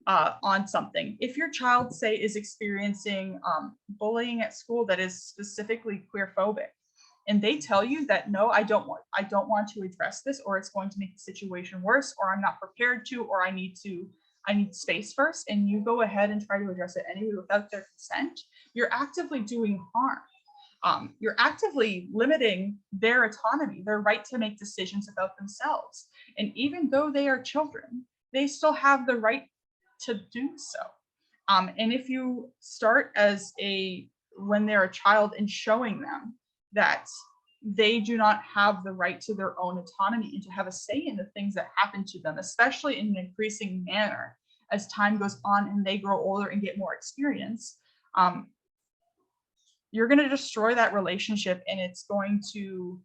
A: on something. If your child, say, is experiencing bullying at school that is specifically queer-phobic, and they tell you that, no, I don't want to address this, or it's going to make the situation worse, or I'm not prepared to, or I need space first, and you go ahead and try to address it anyway without their consent, you're actively doing harm. You're actively limiting their autonomy, their right to make decisions about themselves. And even though they are children, they still have the right to do so. And if you start when they're a child and showing them that they do not have the right to their own autonomy and to have a say in the things that happen to them, especially in an increasing manner as time goes on and they grow older and get more experience, you're going to destroy that relationship, and it's going to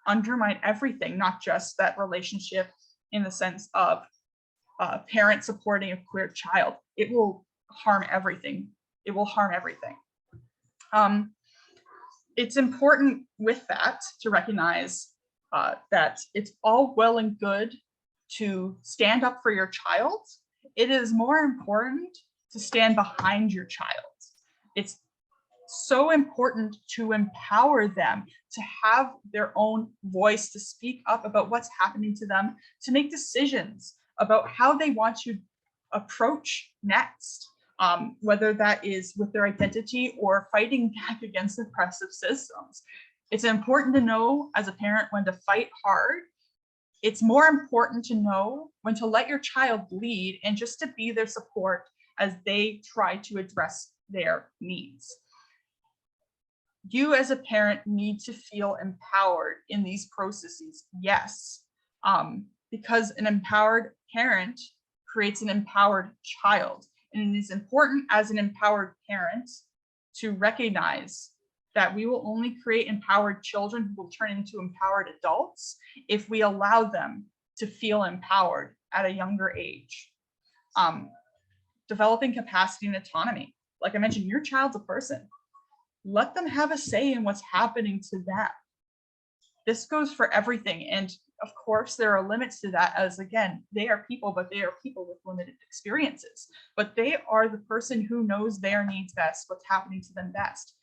A: undermine everything, not just that relationship in the sense of parent supporting a queer child. It will harm everything. It will harm everything. It's important with that to recognize that it's all well and good to stand up for your child. It is more important to stand behind your child. It's so important to empower them, to have their own voice, to speak up about what's happening to them, to make decisions about how they want to approach next, whether that is with their identity or fighting back against oppressive systems. It's important to know as a parent when to fight hard. It's more important to know when to let your child lead and just to be their support as they try to address their needs. You as a parent need to feel empowered in these processes, yes, because an empowered parent creates an empowered child. And it is important as an empowered parent to recognize that we will only create empowered children who will turn into empowered adults if we allow them to feel empowered at a younger age. Developing capacity and autonomy. Like I mentioned, your child's a person. Let them have a say in what's happening to them. This goes for everything. And of course, there are limits to that, as again, they are people, but they are people with limited experiences. But they are the person who knows their needs best, what's happening to them best.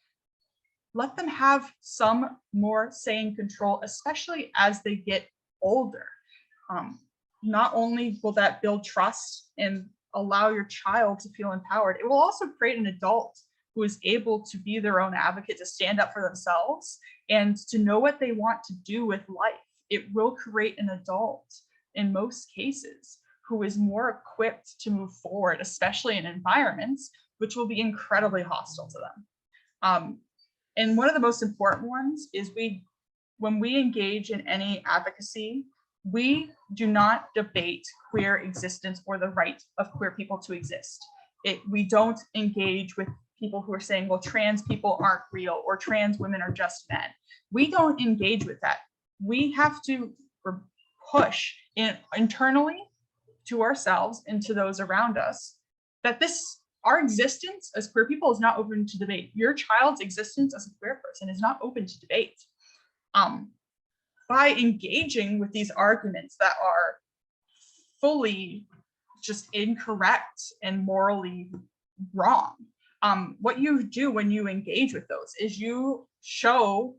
A: Let them have some more say and control, especially as they get older. Not only will that build trust and allow your child to feel empowered, it will also create an adult who is able to be their own advocate, to stand up for themselves and to know what they want to do with life. It will create an adult in most cases who is more equipped to move forward, especially in environments which will be incredibly hostile to them. And one of the most important ones is when we engage in any advocacy, we do not debate queer existence or the right of queer people to exist. We don't engage with people who are saying, well, trans people aren't real or trans women are just men. We don't engage with that. We have to push internally to ourselves and to those around us that our existence as queer people is not open to debate. Your child's existence as a queer person is not open to debate. By engaging with these arguments that are fully just incorrect and morally wrong, what you do when you engage with those is you show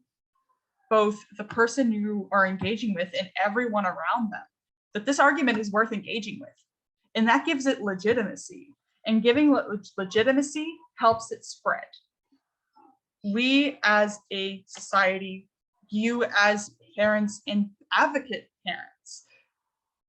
A: both the person you are engaging with and everyone around them that this argument is worth engaging with. And that gives it legitimacy. And giving legitimacy helps it spread. we as a society, you as parents and advocate parents,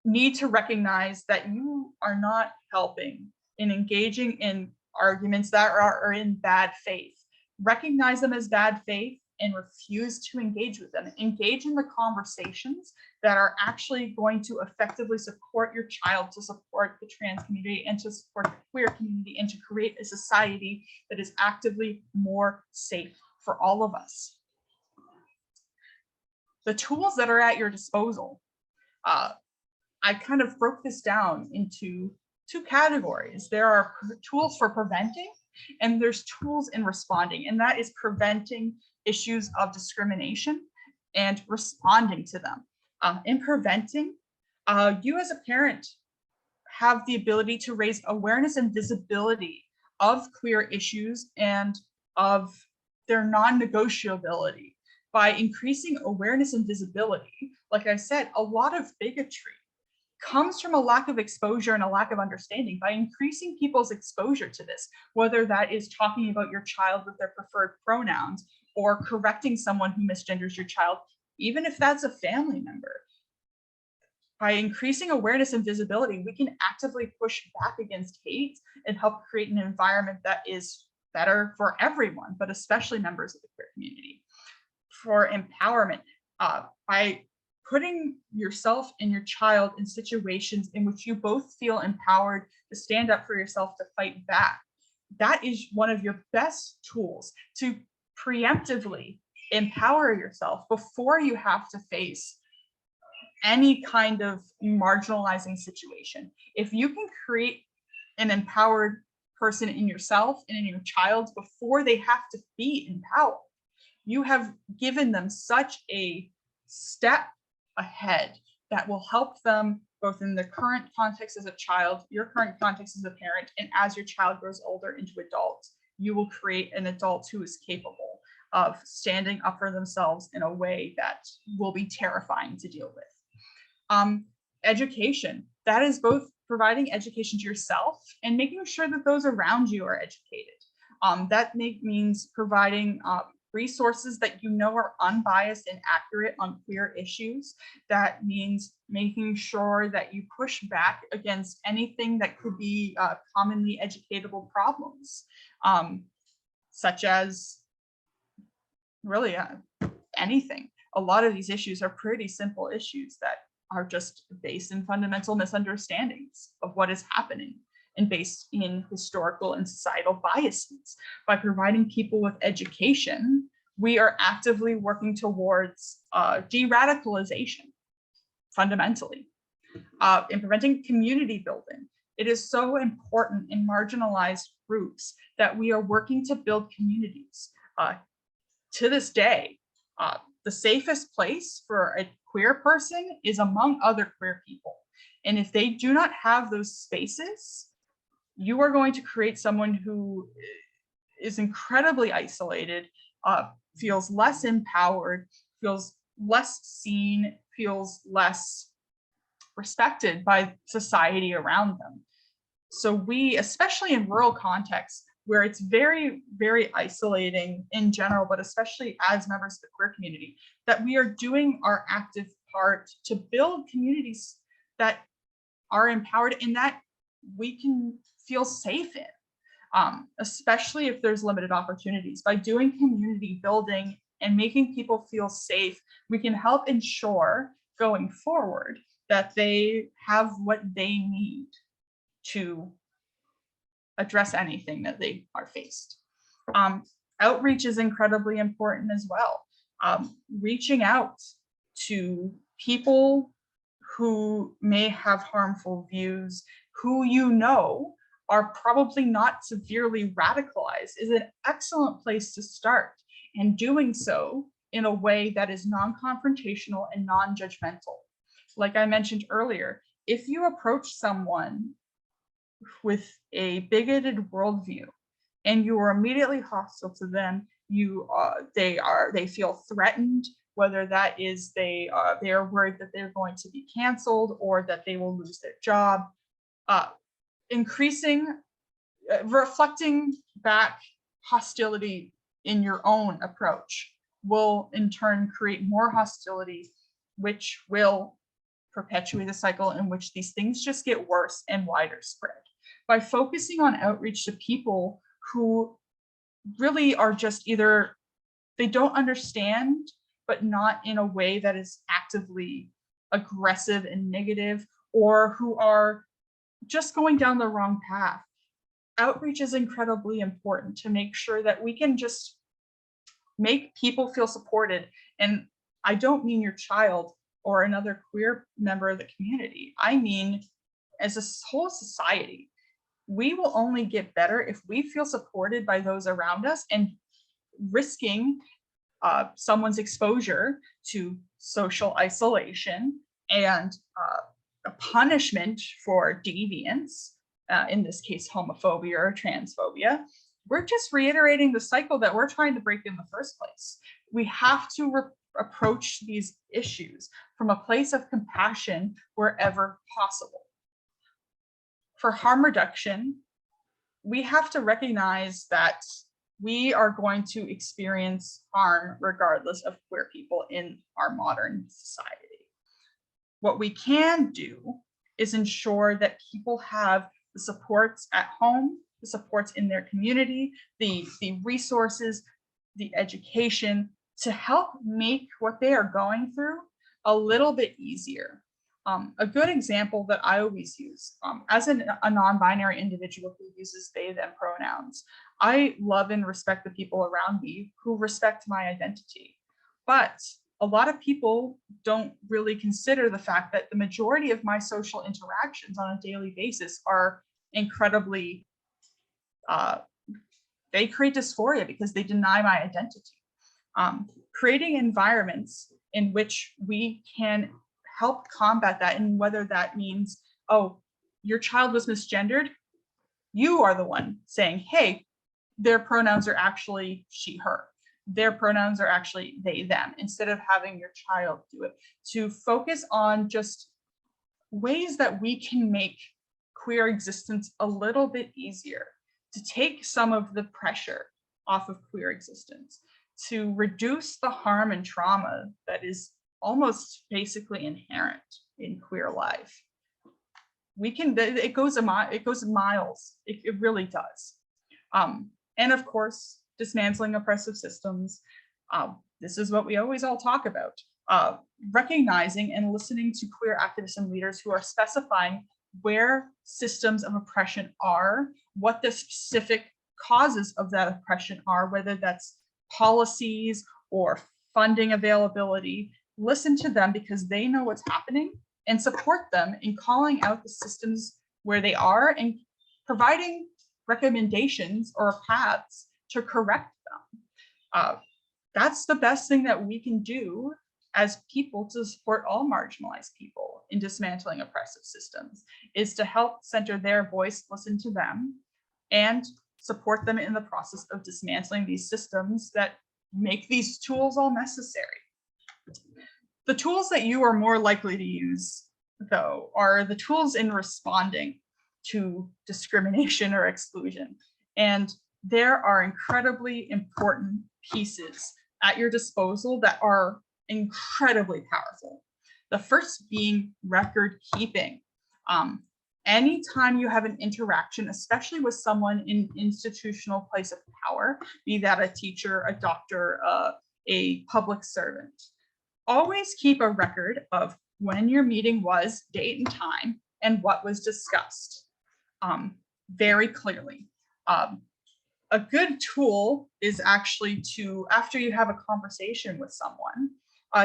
A: need to recognize that you are not helping in engaging in arguments that are in bad faith. Recognize them as bad faith and refuse to engage with them. Engage in the conversations that are actually going to effectively support your child, to support the trans community, and to support the queer community, and to create a society that is actively more safe for all of us. The tools that are at your disposal. I kind of broke this down into two categories. There are tools for preventing, and there's tools in responding, and that is preventing issues of discrimination and responding to them. In preventing, you as a parent have the ability to raise awareness and visibility of queer issues and of their non-negotiability by increasing awareness and visibility. Like I said, a lot of bigotry comes from a lack of exposure and a lack of understanding. By increasing people's exposure to this, whether that is talking about your child with their preferred pronouns or correcting someone who misgenders your child, even if that's a family member, by increasing awareness and visibility, we can actively push back against hate and help create an environment that is better for everyone, but especially members of the queer community. For empowerment, by putting yourself and your child in situations in which you both feel empowered to stand up for yourself, to fight back. That is one of your best tools to preemptively empower yourself before you have to face any kind of marginalizing situation. If you can create an empowered person in yourself and in your child before they have to be empowered, you have given them such a step ahead that will help them both in the current context as a child, your current context as a parent, and as your child grows older into adult, you will create an adult who is capable of standing up for themselves in a way that will be terrifying to deal with. Education, that is both providing education to yourself and making sure that those around you are educated. That means providing resources that you know are unbiased and accurate on queer issues. That means making sure that you push back against anything that could be commonly educatable problems, such as really anything. A lot of these issues are pretty simple issues that are just based in fundamental misunderstandings of what is happening and based in historical and societal biases. By providing people with education, we are actively working towards de-radicalization, fundamentally. In preventing community building, it is so important in marginalized groups that we are working to build communities. To this day, the safest place for a queer person is among other queer people. And if they do not have those spaces, you are going to create someone who is incredibly isolated, feels less empowered, feels less seen, feels less respected by society around them. So we, especially in rural contexts, where it's very, very isolating in general, but especially as members of the queer community, that we are doing our active part to build communities that are empowered and that we can feel safe in, especially if there's limited opportunities. By doing community building and making people feel safe, we can help ensure going forward that they have what they need to address anything that they are faced. Outreach is incredibly important as well. Reaching out to people who may have harmful views, who you know are probably not severely radicalized, is an excellent place to start, and doing so in a way that is non-confrontational and non-judgmental. Like I mentioned earlier, if you approach someone with a bigoted worldview and you are immediately hostile to them, they feel threatened, whether that is they are worried that they're going to be canceled or that they will lose their job. Reflecting back hostility in your own approach will in turn create more hostility, which will perpetuate a cycle in which these things just get worse and wider spread. By focusing on outreach to people who really are just either they don't understand, but not in a way that is actively aggressive and negative, or who are just going down the wrong path. Outreach is incredibly important to make sure that we can just make people feel supported. And I don't mean your child or another queer member of the community. I mean, as a whole society, we will only get better if we feel supported by those around us, and risking someone's exposure to social isolation and a punishment for deviance, in this case, homophobia or transphobia. We're just reiterating the cycle that we're trying to break in the first place. We have to approach these issues from a place of compassion wherever possible. For harm reduction, we have to recognize that we are going to experience harm regardless of queer people in our modern society. What we can do is ensure that people have the supports at home, the supports in their community, the resources, the education to help make what they are going through a little bit easier. A good example that I always use as a non-binary individual who uses they, them pronouns, I love and respect the people around me who respect my identity. But a lot of people don't really consider the fact that the majority of my social interactions on a daily basis are incredibly, they create dysphoria because they deny my identity. Creating environments in which we can help combat that, and whether that means, oh, your child was misgendered, you are the one saying, hey, their pronouns are actually she, her. Their pronouns are actually they, them, instead of having your child do it. To focus on just ways that we can make queer existence a little bit easier, to take some of the pressure off of queer existence, to reduce the harm and trauma that is almost basically inherent in queer life. We can, it goes miles, it really does. And of course, dismantling oppressive systems. This is what we always all talk about. Recognizing and listening to queer activists and leaders who are specifying where systems of oppression are, what the specific causes of that oppression are, whether that's policies or funding availability. Listen to them because they know what's happening, and support them in calling out the systems where they are and providing recommendations or paths to correct them. That's the best thing that we can do as people to support all marginalized people in dismantling oppressive systems, is to help center their voice, listen to them, and support them in the process of dismantling these systems that make these tools all necessary. The tools that you are more likely to use, though, are the tools in responding to discrimination or exclusion. And there are incredibly important pieces at your disposal that are incredibly powerful. The first being record keeping. Anytime you have an interaction, especially with someone in institutional place of power, be that a teacher, a doctor, a public servant, always keep a record of when your meeting was, date and time, and what was discussed very clearly. A good tool is actually to, after you have a conversation with someone,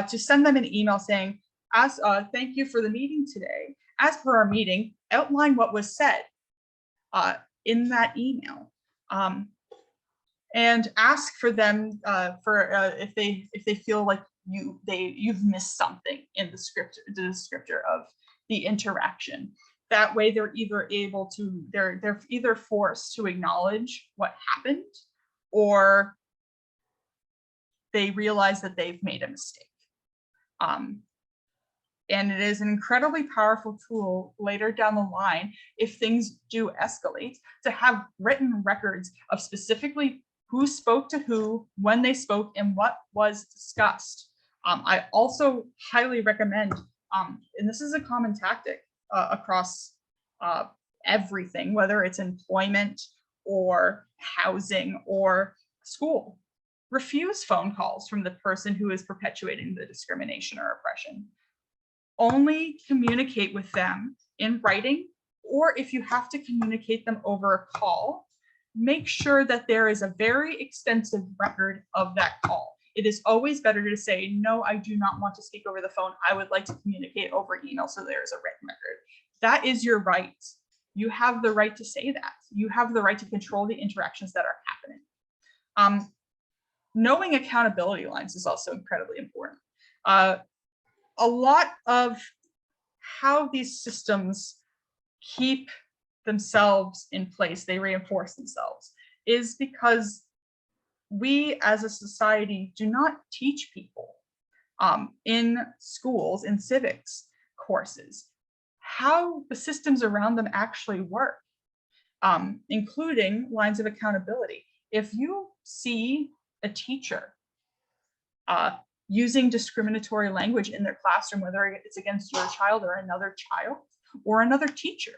A: to send them an email saying, thank you for the meeting today. As per our meeting, outline what was said in that email. And ask for them if they feel like you've missed something in the descriptor of the interaction. That way, they're either able to, they're either forced to acknowledge what happened, or they realize that they've made a mistake. And it is an incredibly powerful tool later down the line, if things do escalate, to have written records of specifically who spoke to who, when they spoke, and what was discussed. I also highly recommend, and this is a common tactic across everything, whether it's employment or housing or school. Refuse phone calls from the person who is perpetuating the discrimination or oppression. Only communicate with them in writing, or if you have to communicate them over a call, make sure that there is a very extensive record of that call. It is always better to say, no, I do not want to speak over the phone. I would like to communicate over email, so there is a written record. That is your right. You have the right to say that. You have the right to control the interactions that are happening. Knowing accountability lines is also incredibly important. A lot of how these systems keep themselves in place, they reinforce themselves, is because we as a society do not teach people in schools, in civics courses, how the systems around them actually work, including lines of accountability. If you see a teacher using discriminatory language in their classroom, whether it's against your child or another child or another teacher,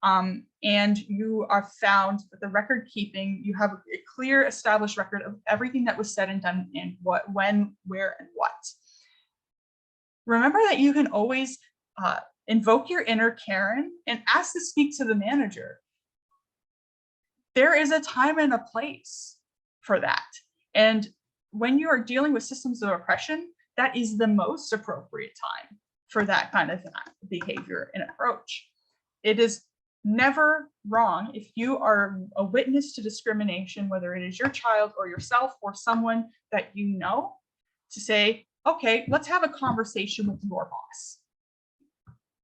A: and you are found that the record keeping, you have a clear established record of everything that was said and done and what, when, where, and what. Remember that you can always invoke your inner Karen and ask to speak to the manager. There is a time and a place for that. And when you are dealing with systems of oppression, that is the most appropriate time for that kind of behavior and approach. It is never wrong if you are a witness to discrimination, whether it is your child or yourself or someone that you know, to say, okay, let's have a conversation with your boss.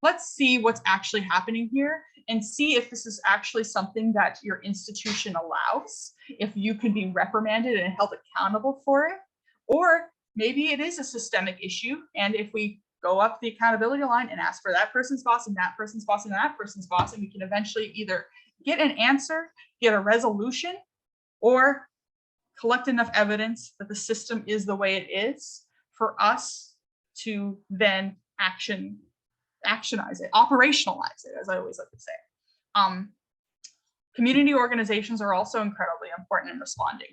A: Let's see what's actually happening here and see if this is actually something that your institution allows, if you can be reprimanded and held accountable for it, or maybe it is a systemic issue. And if we go up the accountability line and ask for that person's boss and that person's boss and that person's boss, and we can eventually either get an answer, get a resolution, or collect enough evidence that the system is the way it is for us to then actionize it, operationalize it, as I always like to say. Community organizations are also incredibly important in responding.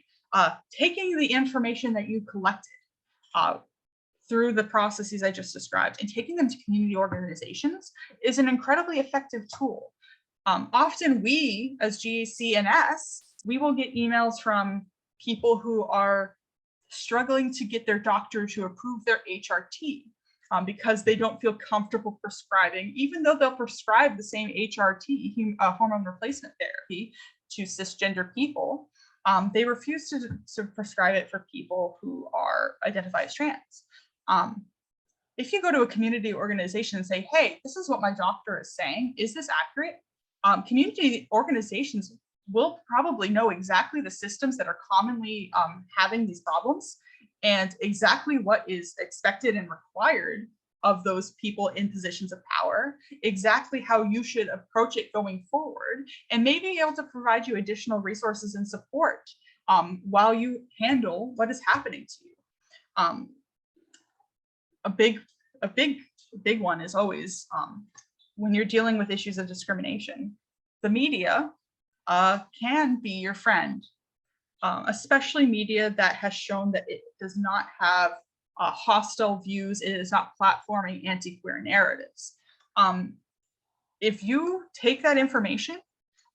A: Taking the information that you collected through the processes I just described and taking them to community organizations is an incredibly effective tool. Often we, as GAC&S, we will get emails from people who are struggling to get their doctor to approve their HRT because they don't feel comfortable prescribing, even though they'll prescribe the same HRT, hormone replacement therapy, to cisgender people. They refuse to prescribe it for people who are identified as trans. If you go to a community organization and say, hey, this is what my doctor is saying, is this accurate? Community organizations will probably know exactly the systems that are commonly having these problems and exactly what is expected and required of those people in positions of power, exactly how you should approach it going forward, and maybe be able to provide you additional resources and support while you handle what is happening to you. A big one is always when you're dealing with issues of discrimination, the media can be your friend, especially media that has shown that it does not have hostile views, it is not platforming anti-queer narratives. If you take that information,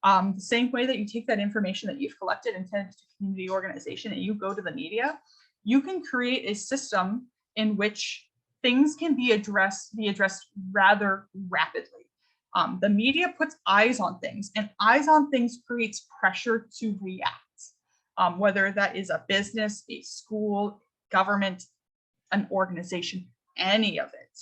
A: the same way that you take that information that you've collected and send it to a community organization and you go to the media, you can create a system in which things can be addressed rather rapidly. The media puts eyes on things, and eyes on things creates pressure to react, whether that is a business, a school, government, an organization, any of it.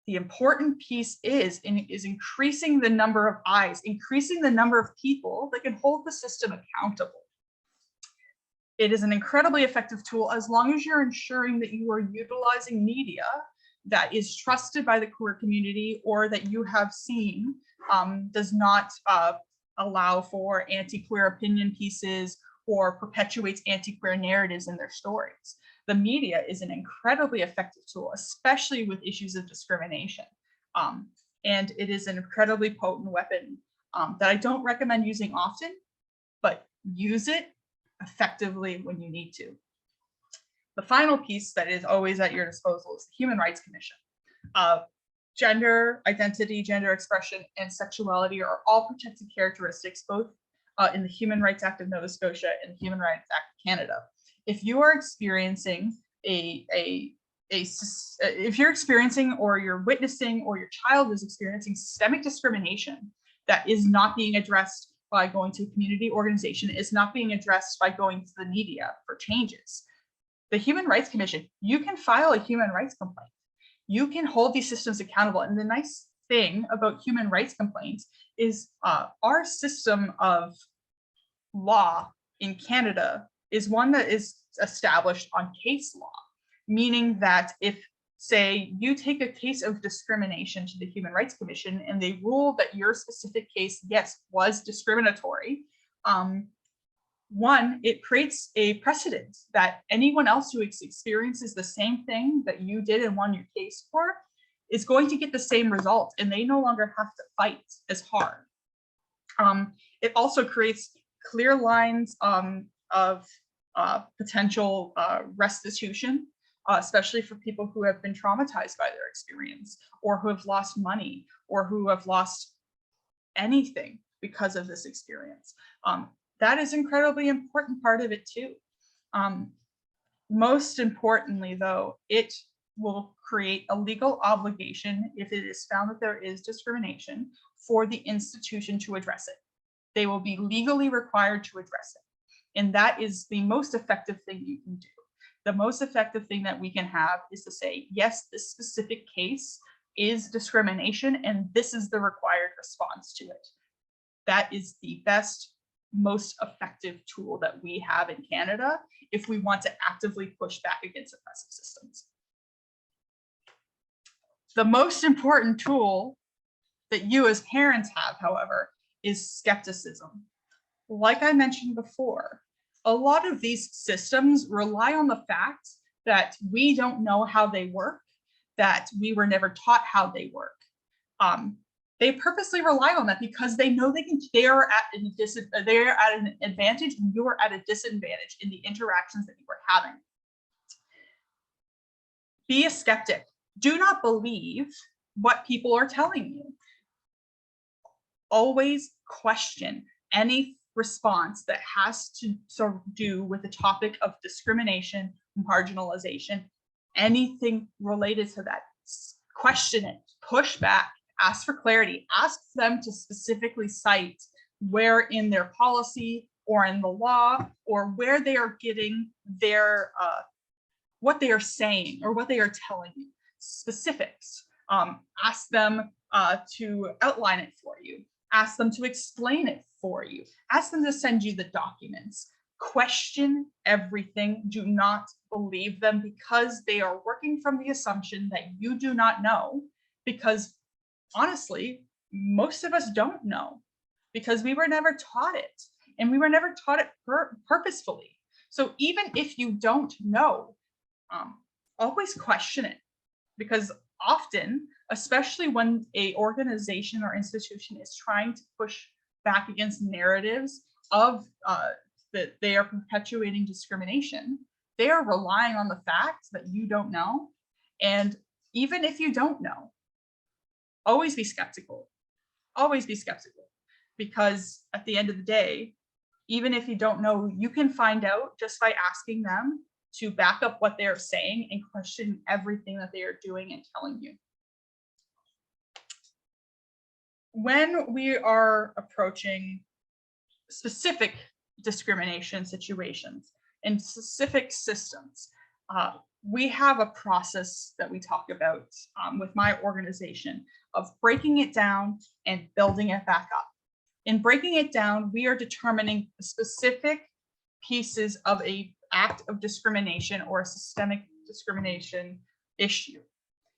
A: The important piece is increasing the number of eyes, increasing the number of people that can hold the system accountable. It is an incredibly effective tool as long as you're ensuring that you are utilizing media that is trusted by the queer community or that you have seen does not allow for anti-queer opinion pieces or perpetuates anti-queer narratives in their stories. The media is an incredibly effective tool, especially with issues of discrimination. And it is an incredibly potent weapon that I don't recommend using often, but use it effectively when you need to. The final piece that is always at your disposal is the Human Rights Commission. Gender identity, gender expression, and sexuality are all protected characteristics, both in the Human Rights Act of Nova Scotia and the Human Rights Act of Canada. If you are experiencing if you're experiencing or you're witnessing or your child is experiencing systemic discrimination that is not being addressed by going to a community organization, is not being addressed by going to the media for changes, the Human Rights Commission, you can file a human rights complaint. You can hold these systems accountable. And the nice thing about human rights complaints is our system of law in Canada is one that is established on case law, meaning that if, say, you take a case of discrimination to the Human Rights Commission and they rule that your specific case, yes, was discriminatory, one, it creates a precedent that anyone else who experiences the same thing that you did and won your case for is going to get the same result, and they no longer have to fight as hard. It also creates clear lines of potential restitution, especially for people who have been traumatized by their experience, or who have lost money, or who have lost anything because of this experience. That is an incredibly important part of it too. Most importantly, though, it will create a legal obligation if it is found that there is discrimination for the institution to address it. They will be legally required to address it. And that is the most effective thing you can do. The most effective thing that we can have is to say, yes, this specific case is discrimination, and this is the required response to it. That is the best, most effective tool that we have in Canada if we want to actively push back against oppressive systems. The most important tool that you as parents have, however, is skepticism. Like I mentioned before, a lot of these systems rely on the fact that we don't know how they work, that we were never taught how they work. They purposely rely on that because they know they are at an advantage and you are at a disadvantage in the interactions that you are having. Be a skeptic. Do not believe what people are telling you. Always question any response that has to do with the topic of discrimination, marginalization, anything related to that. Question it, push back. Ask for clarity, ask them to specifically cite where in their policy or in the law or where they are getting their, what they are saying or what they are telling you, specifics. Ask them to outline it for you. Ask them to explain it for you. Ask them to send you the documents. Question everything. Do not believe them because they are working from the assumption that you do not know, because honestly, most of us don't know because we were never taught it, and we were never taught it purposefully. So even if you don't know, always question it, because often, especially when an organization or institution is trying to push back against narratives of that they are perpetuating discrimination, they are relying on the fact that you don't know. And even if you don't know, always be skeptical. Always be skeptical, because at the end of the day, even if you don't know, you can find out just by asking them to back up what they're saying and question everything that they are doing and telling you. When we are approaching specific discrimination situations and specific systems, we have a process that we talk about with my organization of breaking it down and building it back up. In breaking it down, we are determining the specific pieces of an act of discrimination or a systemic discrimination issue.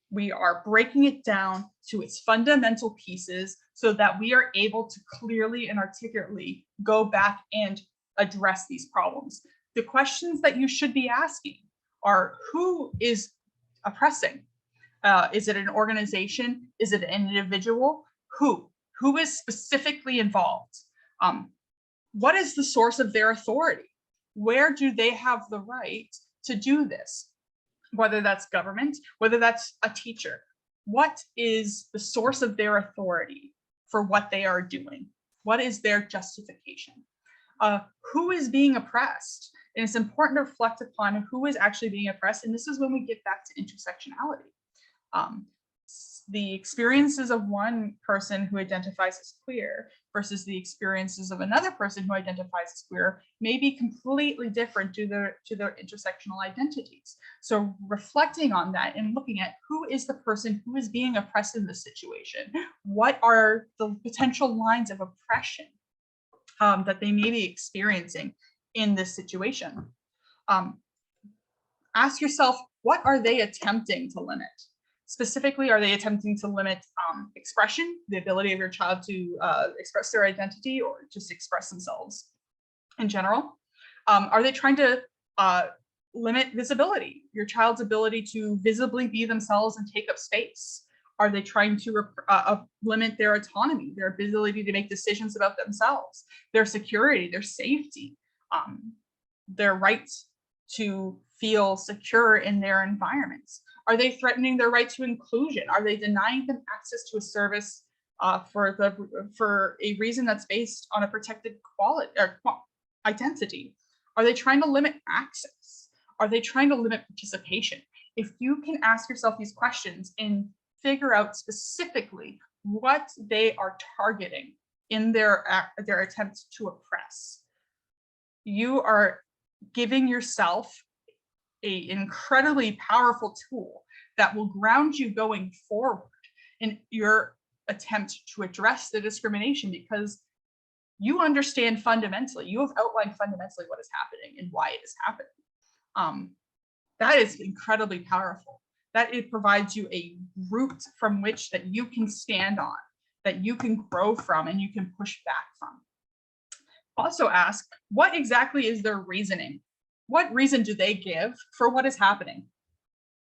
A: We are breaking it down to its fundamental pieces so that we are able to clearly and articulately go back and address these problems. The questions that you should be asking are, who is oppressing? Is it an organization? Is it an individual? Who is specifically involved? What is the source of their authority? Where do they have the right to do this? Whether that's government, whether that's a teacher. What is the source of their authority for what they are doing? What is their justification? Who is being oppressed? And it's important to reflect upon who is actually being oppressed. And this is when we get back to intersectionality. The experiences of one person who identifies as queer versus the experiences of another person who identifies as queer may be completely different to their intersectional identities. So reflecting on that and looking at who is the person who is being oppressed in this situation, what are the potential lines of oppression that they may be experiencing in this situation. Ask yourself, what are they attempting to limit? Specifically, are they attempting to limit expression, the ability of your child to express their identity or just express themselves in general? Are they trying to limit visibility, your child's ability to visibly be themselves and take up space? Are they trying to limit their autonomy, their ability to make decisions about themselves, their security, their safety, their right to feel secure in their environments? Are they threatening their right to inclusion? Are they denying them access to a service for a reason that's based on a protected quality or identity? Are they trying to limit access? Are they trying to limit participation? If you can ask yourself these questions and figure out specifically what they are targeting in their attempts to oppress, you are giving yourself an incredibly powerful tool that will ground you going forward in your attempt to address the discrimination, because you understand fundamentally, you have outlined fundamentally what is happening and why it is happening. That is incredibly powerful. That it provides you a root from which that you can stand on, that you can grow from, and you can push back from. Also ask, what exactly is their reasoning? What reason do they give for what is happening?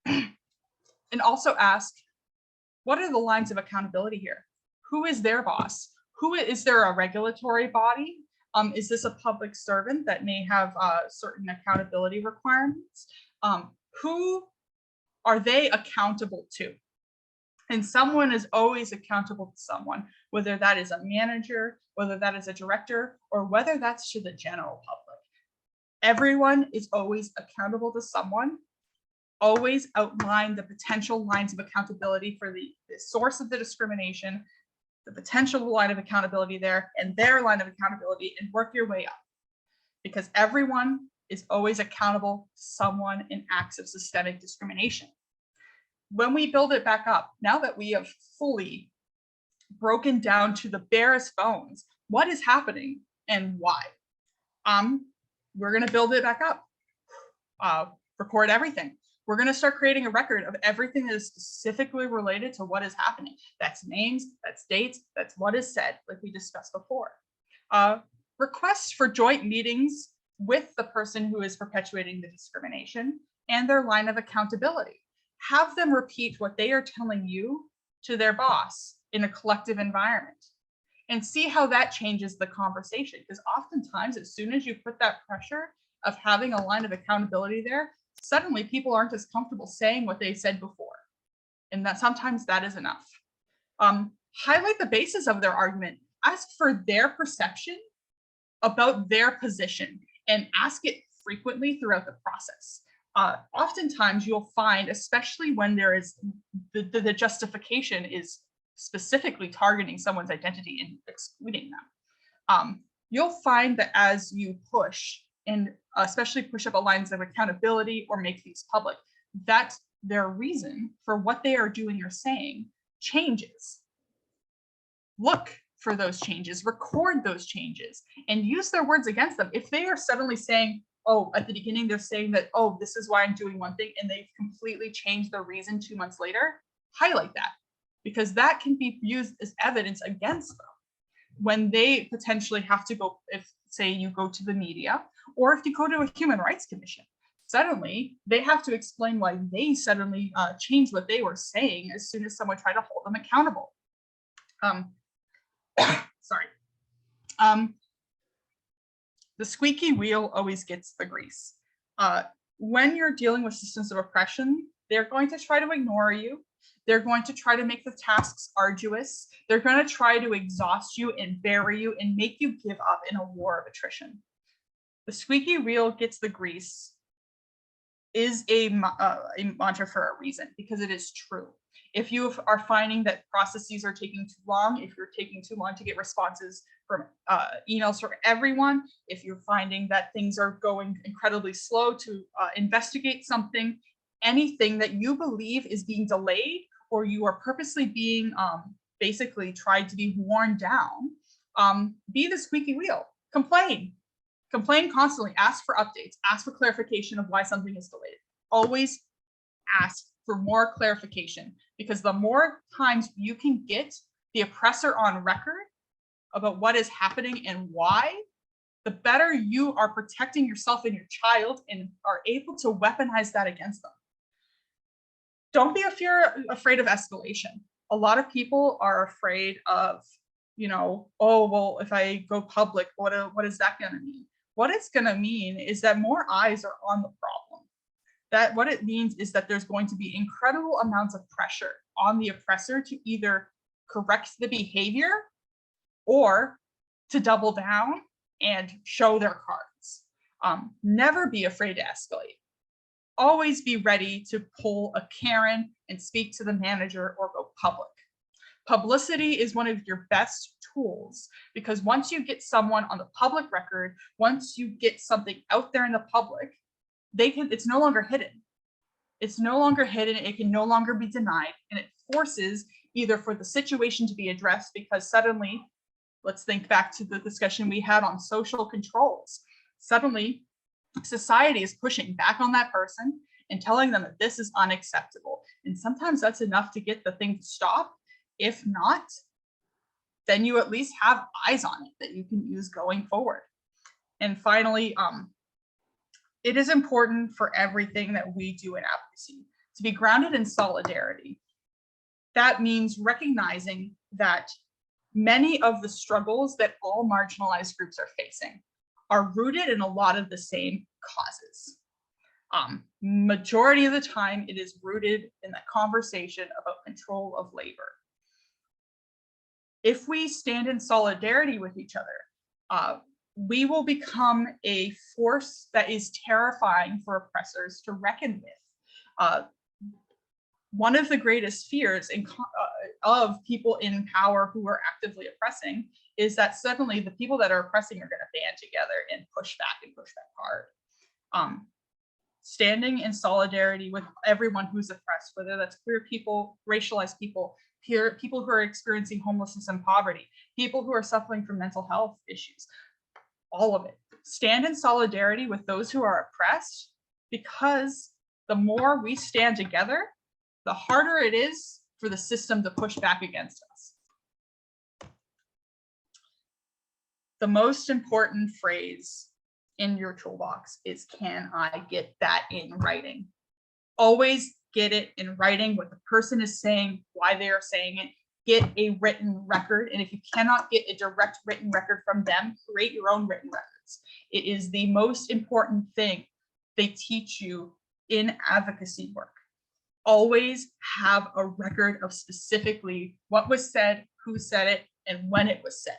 A: And also ask, what are the lines of accountability here? Who is their boss? Is there a regulatory body? Is this a public servant that may have certain accountability requirements? Who are they accountable to? And someone is always accountable to someone, whether that is a manager, whether that is a director, or whether that's to the general public. Everyone is always accountable to someone. Always outline the potential lines of accountability for the source of the discrimination, the potential line of accountability there, and their line of accountability, and work your way up. Because everyone is always accountable to someone in acts of systemic discrimination. When we build it back up, now that we have fully broken down to the barest bones, what is happening and why? We're going to build it back up, record everything. We're going to start creating a record of everything that is specifically related to what is happening. That's names, that's dates, that's what is said, like we discussed before. Requests for joint meetings with the person who is perpetuating the discrimination and their line of accountability. Have them repeat what they are telling you to their boss in a collective environment, and see how that changes the conversation. Because oftentimes, as soon as you put that pressure of having a line of accountability there, suddenly people aren't as comfortable saying what they said before. And that sometimes that is enough. Highlight the basis of their argument. Ask for their perception about their position, and ask it frequently throughout the process. Oftentimes you'll find, especially when there is the justification is specifically targeting someone's identity and excluding them, you'll find that as you push, and especially push up lines of accountability or make these public, that their reason for what they are doing or saying changes. Look for those changes, record those changes, and use their words against them. If they are suddenly saying, oh, at the beginning, they're saying that, oh, this is why I'm doing one thing, and they've completely changed their reason 2 months later, highlight that, because that can be used as evidence against them when they potentially have to go, if say you go to the media, or if you go to a human rights commission, suddenly they have to explain why they suddenly changed what they were saying as soon as someone tried to hold them accountable. Sorry. The squeaky wheel always gets the grease. When you're dealing with systems of oppression, they're going to try to ignore you. They're going to try to make the tasks arduous. They're going to try to exhaust you and bury you and make you give up in a war of attrition. The squeaky wheel gets the grease is a mantra for a reason, because it is true. If you are finding that processes are taking too long, if you're taking too long to get responses from emails from everyone, if you're finding that things are going incredibly slow to investigate something, anything that you believe is being delayed, or you are purposely being basically tried to be worn down, be the squeaky wheel. Complain constantly, ask for updates, ask for clarification of why something is delayed. Always ask for more clarification, because the more times you can get the oppressor on record about what is happening and why, the better you are protecting yourself and your child and are able to weaponize that against them. Don't be afraid of escalation. A lot of people are afraid of, oh, well, if I go public, what is that going to mean? What it's going to mean is that more eyes are on the problem. That what it means is that there's going to be incredible amounts of pressure on the oppressor to either correct the behavior or to double down and show their cards. Never be afraid to escalate. Always be ready to pull a Karen and speak to the manager or go public. Publicity is one of your best tools, because once you get someone on the public record, once you get something out there in the public, it's no longer hidden. It's no longer hidden. It can no longer be denied. And it forces either for the situation to be addressed, because suddenly, let's think back to the discussion we had on social controls. Suddenly, society is pushing back on that person and telling them that this is unacceptable. And sometimes that's enough to get the thing to stop. If not, then you at least have eyes on it that you can use going forward. And finally, it is important for everything that we do in advocacy to be grounded in solidarity. That means recognizing that many of the struggles that all marginalized groups are facing are rooted in a lot of the same causes. Majority of the time, it is rooted in that conversation about control of labor. If we stand in solidarity with each other, we will become a force that is terrifying for oppressors to reckon with. One of the greatest fears of people in power who are actively oppressing is that suddenly the people that are oppressing are going to band together and push back hard. Standing in solidarity with everyone who's oppressed, whether that's queer people, racialized people, people who are experiencing homelessness and poverty, people who are suffering from mental health issues, all of it. Stand in solidarity with those who are oppressed, because the more we stand together, the harder it is for the system to push back against us. The most important phrase in your toolbox is, can I get that in writing? Always get it in writing, what the person is saying, why they are saying it. Get a written record. And if you cannot get a direct written record from them, create your own written records. It is the most important thing they teach you in advocacy work. Always have a record of specifically what was said, who said it, and when it was said.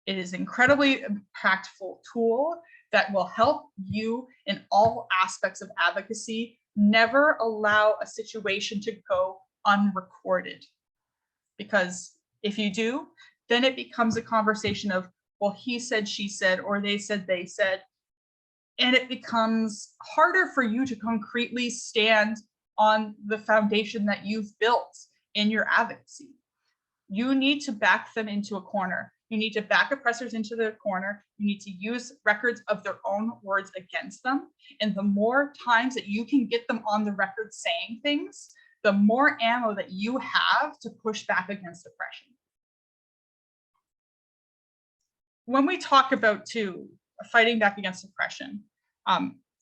A: It is an incredibly impactful tool that will help you in all aspects of advocacy. Never allow a situation to go unrecorded, because if you do, then it becomes a conversation of, well, he said, she said, or they said, and it becomes harder for you to concretely stand on the foundation that you've built in your advocacy. You need to back them into a corner. You need to back oppressors into their corner. You need to use records of their own words against them. And the more times that you can get them on the record saying things, the more ammo that you have to push back against oppression. when we talk about fighting back against oppression,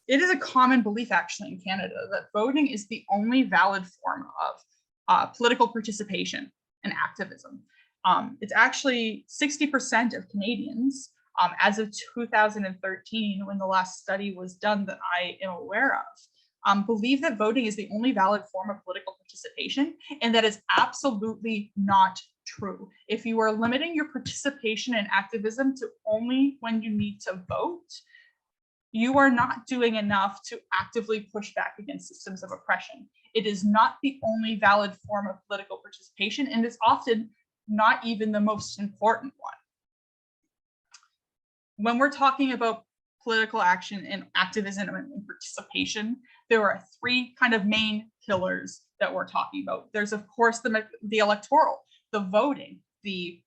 A: it is a common belief actually in Canada that voting is the only valid form of political participation and activism. It's actually 60% of Canadians, as of 2013, when the last study was done that I am aware of, believe that voting is the only valid form of political participation, and that is absolutely not true. If you are limiting your participation and activism to only when you need to vote, you are not doing enough to actively push back against systems of oppression. It is not the only valid form of political participation, and is often not even the most important one. When we're talking about political action and activism and participation, there are three kind of main pillars that we're talking about. There's, of course, the electoral, the voting, the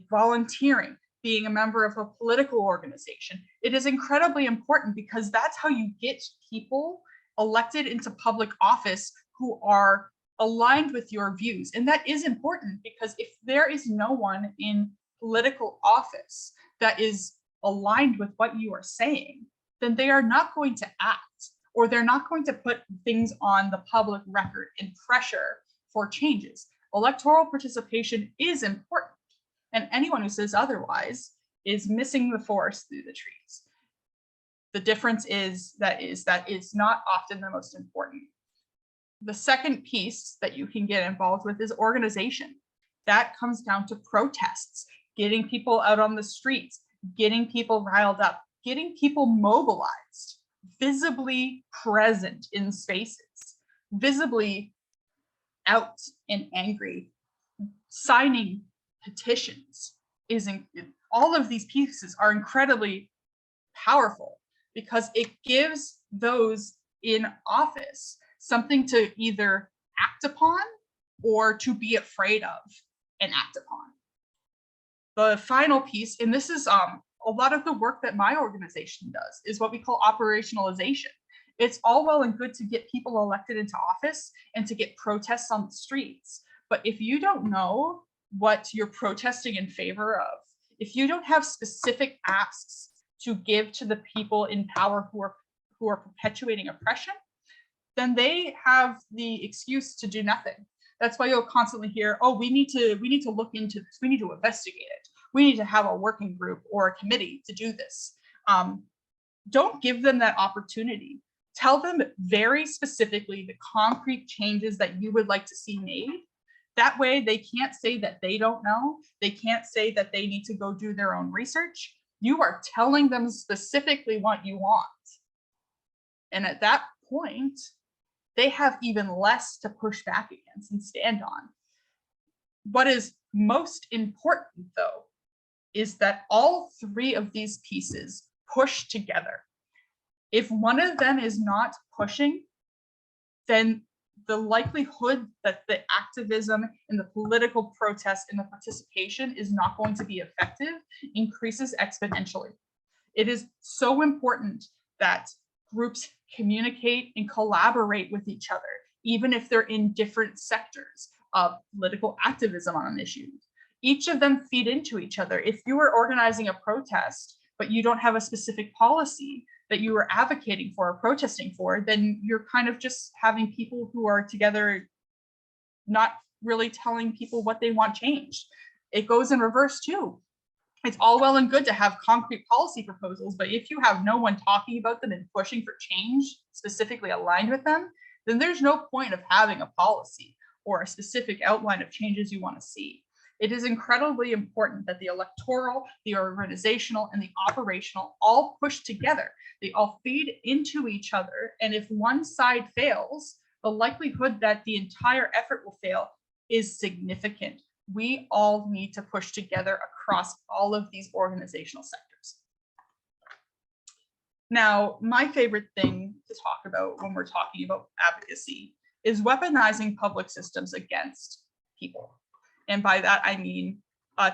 A: volunteering, being a member of a political organization. It is incredibly important because that's how you get people elected into public office who are aligned with your views. And that is important because if there is no one in political office that is aligned with what you are saying, then they are not going to act, or they're not going to put things on the public record and pressure for changes. Electoral participation is important, and anyone who says otherwise is missing the forest through the trees. The difference is that it's not often the most important. The second piece that you can get involved with is organization. That comes down to protests, getting people out on the streets, getting people riled up, getting people mobilized, visibly present in spaces, visibly out and angry, signing petitions. All of these pieces are incredibly powerful because it gives those in office something to either act upon or to be afraid of and act upon. The final piece, and this is a lot of the work that my organization does, is what we call operationalization. It's all well and good to get people elected into office and to get protests on the streets, but if you don't know what you're protesting in favor of, if you don't have specific asks to give to the people in power who are perpetuating oppression, then they have the excuse to do nothing. That's why you'll constantly hear, oh, we need to look into this, we need to investigate it, we need to have a working group or a committee to do this. Don't give them that opportunity. Tell them very specifically the concrete changes that you would like to see made. That way they can't say that they don't know. They can't say that they need to go do their own research. You are telling them specifically what you want. And at that point, they have even less to push back against and stand on. What is most important, though, is that all three of these pieces push together. If one of them is not pushing, then the likelihood that the activism and the political protest and the participation is not going to be effective increases exponentially. It is so important that groups communicate and collaborate with each other, even if they're in different sectors of political activism on an issue. Each of them feed into each other. If you are organizing a protest, but you don't have a specific policy that you are advocating for or protesting for, then you're kind of just having people who are together not really telling people what they want changed. It goes in reverse too. It's all well and good to have concrete policy proposals, but if you have no one talking about them and pushing for change specifically aligned with them, then there's no point of having a policy or a specific outline of changes you want to see. It is incredibly important that the electoral, the organizational, and the operational all push together. They all feed into each other. And if one side fails, the likelihood that the entire effort will fail is significant. We all need to push together across all of these organizational sectors. Now, my favorite thing to talk about when we're talking about advocacy is weaponizing public systems against people. And by that, I mean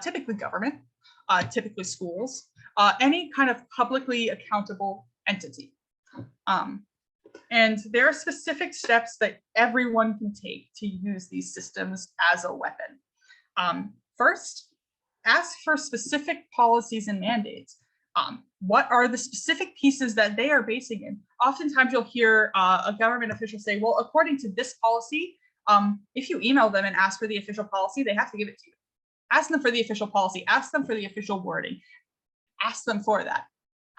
A: typically government, typically schools, any kind of publicly accountable entity. And there are specific steps that everyone can take to use these systems as a weapon. First, ask for specific policies and mandates. What are the specific pieces that they are basing in? Oftentimes you'll hear a government official say, well, according to this policy, if you email them and ask for the official policy, they have to give it to you. Ask them for the official policy, ask them for the official wording, ask them for that,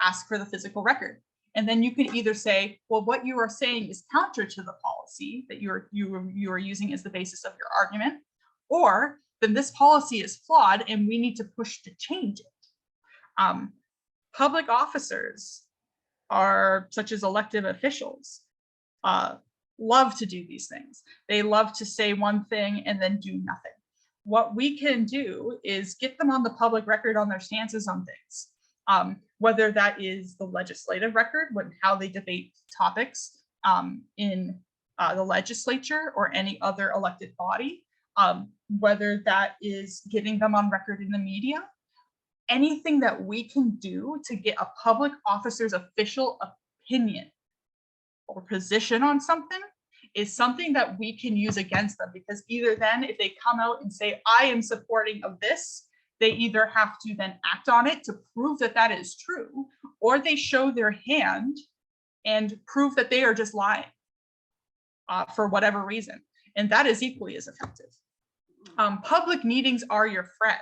A: ask for the physical record. And then you can either say, well, what you are saying is counter to the policy that you are using as the basis of your argument, or then this policy is flawed and we need to push to change it. Public officers are, such as elected officials, love to do these things. They love to say one thing and then do nothing. What we can do is get them on the public record on their stances on things, whether that is the legislative record, how they debate topics in the legislature or any other elected body, whether that is getting them on record in the media. Anything that we can do to get a public officer's official opinion or position on something is something that we can use against them, because either then if they come out and say, I am supporting of this, they either have to then act on it to prove that that is true, or they show their hand and prove that they are just lying for whatever reason. And that is equally as effective. Public meetings are your friend.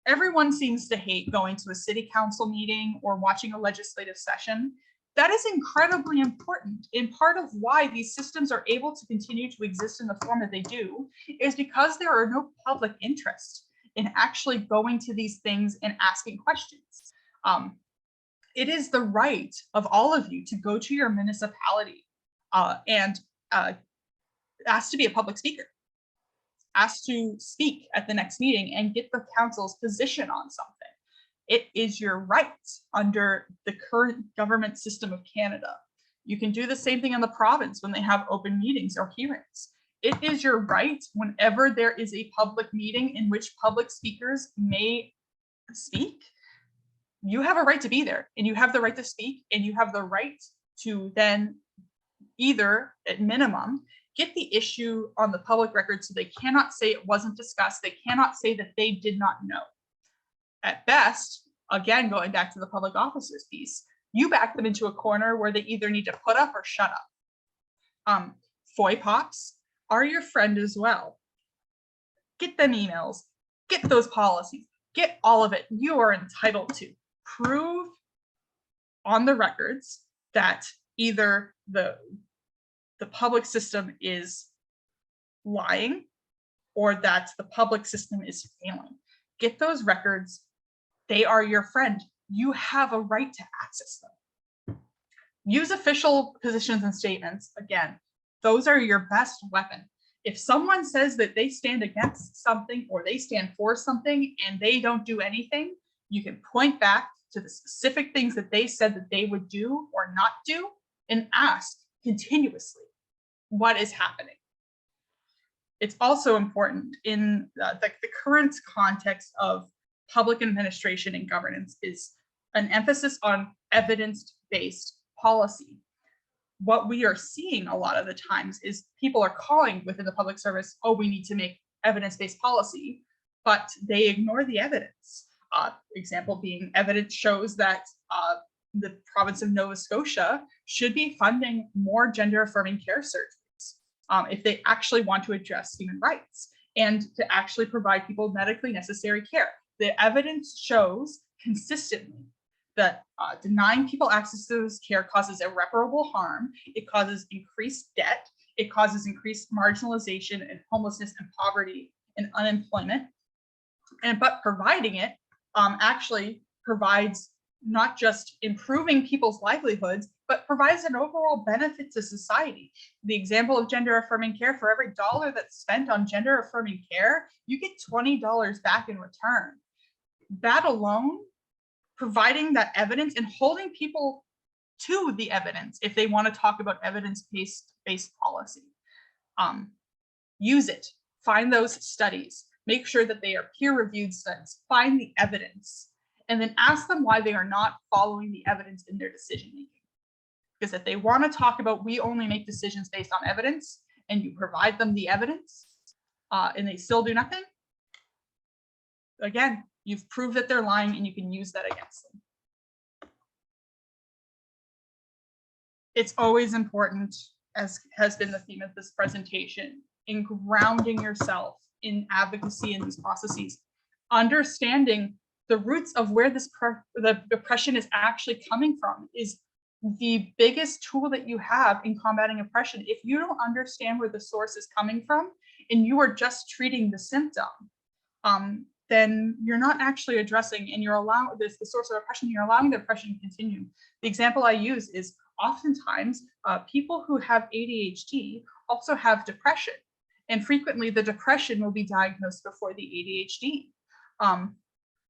A: Everyone seems to hate going to a city council meeting or watching a legislative session. That is incredibly important. And part of why these systems are able to continue to exist in the form that they do is because there are no public interest in actually going to these things and asking questions. It is the right of all of you to go to your municipality and ask to be a public speaker. Asked to speak at the next meeting and get the council's position on something. It is your right under the current government system of Canada. You can do the same thing in the province when they have open meetings or hearings. It is your right whenever there is a public meeting in which public speakers may speak. You have a right to be there, and you have the right to speak, and you have the right to then either, at minimum, get the issue on the public record so they cannot say it wasn't discussed. They cannot say that they did not know. At best, again, going back to the public officers piece, you back them into a corner where they either need to put up or shut up. FOI pops are your friend as well. Get them emails, get those policies, get all of it. You are entitled to prove on the records that either the public system is lying or that the public system is failing. Get those records. They are your friend. You have a right to access them. Use official positions and statements. Again, those are your best weapon. If someone says that they stand against something or they stand for something and they don't do anything, you can point back to the specific things that they said that they would do or not do and ask continuously what is happening. It's also important in the current context of public administration and governance is an emphasis on evidence-based policy. What we are seeing a lot of the times is people are calling within the public service, oh, we need to make evidence-based policy, but they ignore the evidence. Example being, evidence shows that the province of Nova Scotia should be funding more gender-affirming care surgeries if they actually want to address human rights and to actually provide people medically necessary care. The evidence shows consistently that denying people access to this care causes irreparable harm. It causes increased debt. It causes increased marginalization and homelessness and poverty and unemployment. But providing it actually provides not just improving people's livelihoods, but provides an overall benefit to society. The example of gender affirming care, for every dollar that's spent on gender affirming care, you get $20 back in return. That alone, providing that evidence and holding people to the evidence if they want to talk about evidence-based policy. Use it, find those studies, make sure that they are peer-reviewed studies, find the evidence, and then ask them why they are not following the evidence in their decision-making. Because if they want to talk about, we only make decisions based on evidence, and you provide them the evidence, and they still do nothing, again, you've proved that they're lying and you can use that against them. It's always important, as has been the theme of this presentation, in grounding yourself in advocacy in these processes, understanding the roots of where the oppression is actually coming from is the biggest tool that you have in combating oppression. If you don't understand where the source is coming from and you are just treating the symptom, then you're not actually addressing, and you're allowing the source of oppression, you're allowing the oppression to continue. The example I use is oftentimes people who have ADHD also have depression, and frequently the depression will be diagnosed before the ADHD.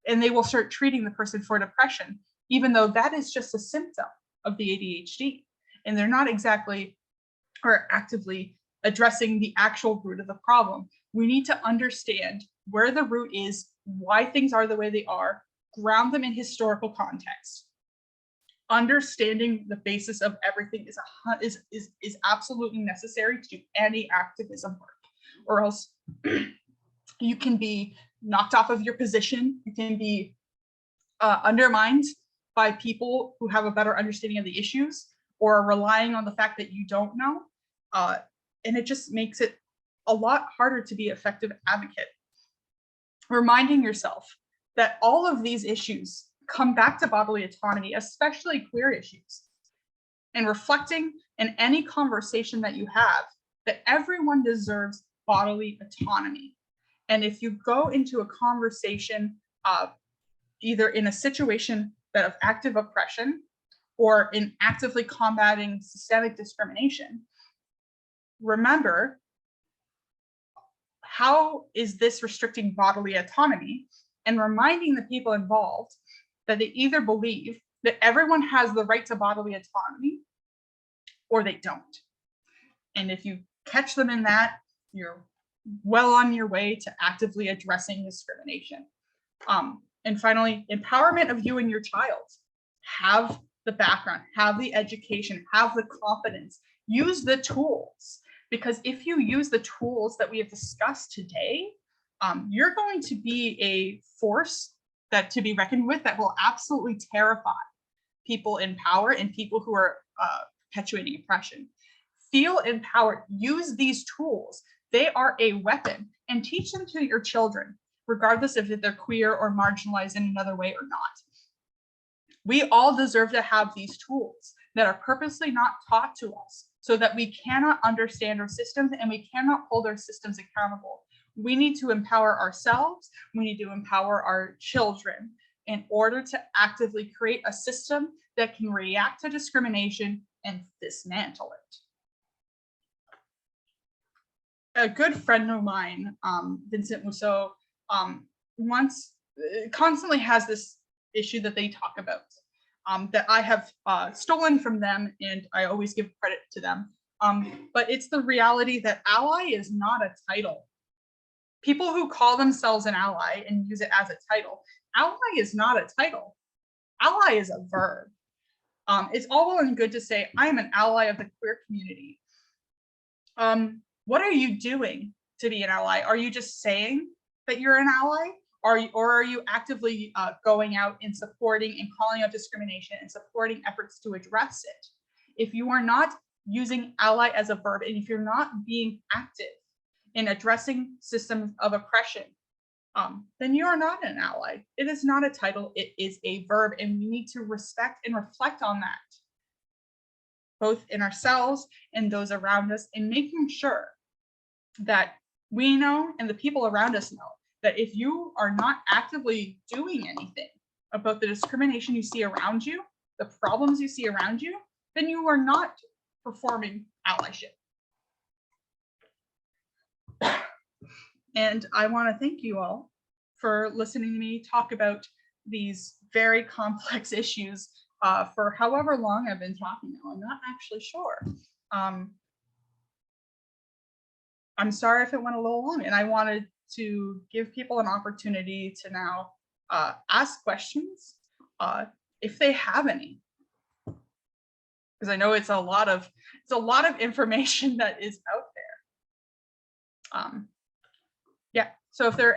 A: And they will start treating the person for depression, even though that is just a symptom of the ADHD. And they're not exactly or actively addressing the actual root of the problem. We need to understand where the root is, why things are the way they are, ground them in historical context. Understanding the basis of everything is absolutely necessary to do any activism work, or else you can be knocked off of your position. You can be undermined by people who have a better understanding of the issues, or are relying on the fact that you don't know. And it just makes it a lot harder to be an effective advocate. Reminding yourself that all of these issues come back to bodily autonomy, especially queer issues, and reflecting in any conversation that you have that everyone deserves bodily autonomy. And if you go into a conversation, either in a situation of active oppression or in actively combating systemic discrimination, remember, how is this restricting bodily autonomy? And reminding the people involved that they either believe that everyone has the right to bodily autonomy or they don't. And if you catch them in that, you're well on your way to actively addressing discrimination. And finally, empowerment of you and your child. Have the background, have the education, have the confidence, use the tools. Because if you use the tools that we have discussed today, you're going to be a force that to be reckoned with that will absolutely terrify people in power and people who are perpetuating oppression. Feel empowered, use these tools. They are a weapon, and teach them to your children, regardless if they're queer or marginalized in another way or not. We all deserve to have these tools that are purposely not taught to us, so that we cannot understand our systems and we cannot hold our systems accountable. We need to empower ourselves. We need to empower our children in order to actively create a system that can react to discrimination and dismantle it. A good friend of mine, Vincent Mousseau, constantly has this issue that they talk about, that I have stolen from them, and I always give credit to them. But it's the reality that ally is not a title. People who call themselves an ally and use it as a title, ally is not a title. Ally is a verb. It's all well and good to say, I am an ally of the queer community. What are you doing to be an ally? Are you just saying that you're an ally? Or are you actively going out and supporting and calling out discrimination and supporting efforts to address it? If you are not using ally as a verb, and if you're not being active in addressing systems of oppression, then you are not an ally. It is not a title, it is a verb, and we need to respect and reflect on that, both in ourselves and those around us, and making sure that we know and the people around us know that if you are not actively doing anything about the discrimination you see around you, the problems you see around you, then you are not performing allyship. And I want to thank you all for listening to me talk about these very complex issues for however long I've been talking now. I'm not actually sure. I'm sorry if it went a little long, and I wanted to give people an opportunity to now ask questions if they have any, because I know it's a lot of information that is out there. Yeah, so if there are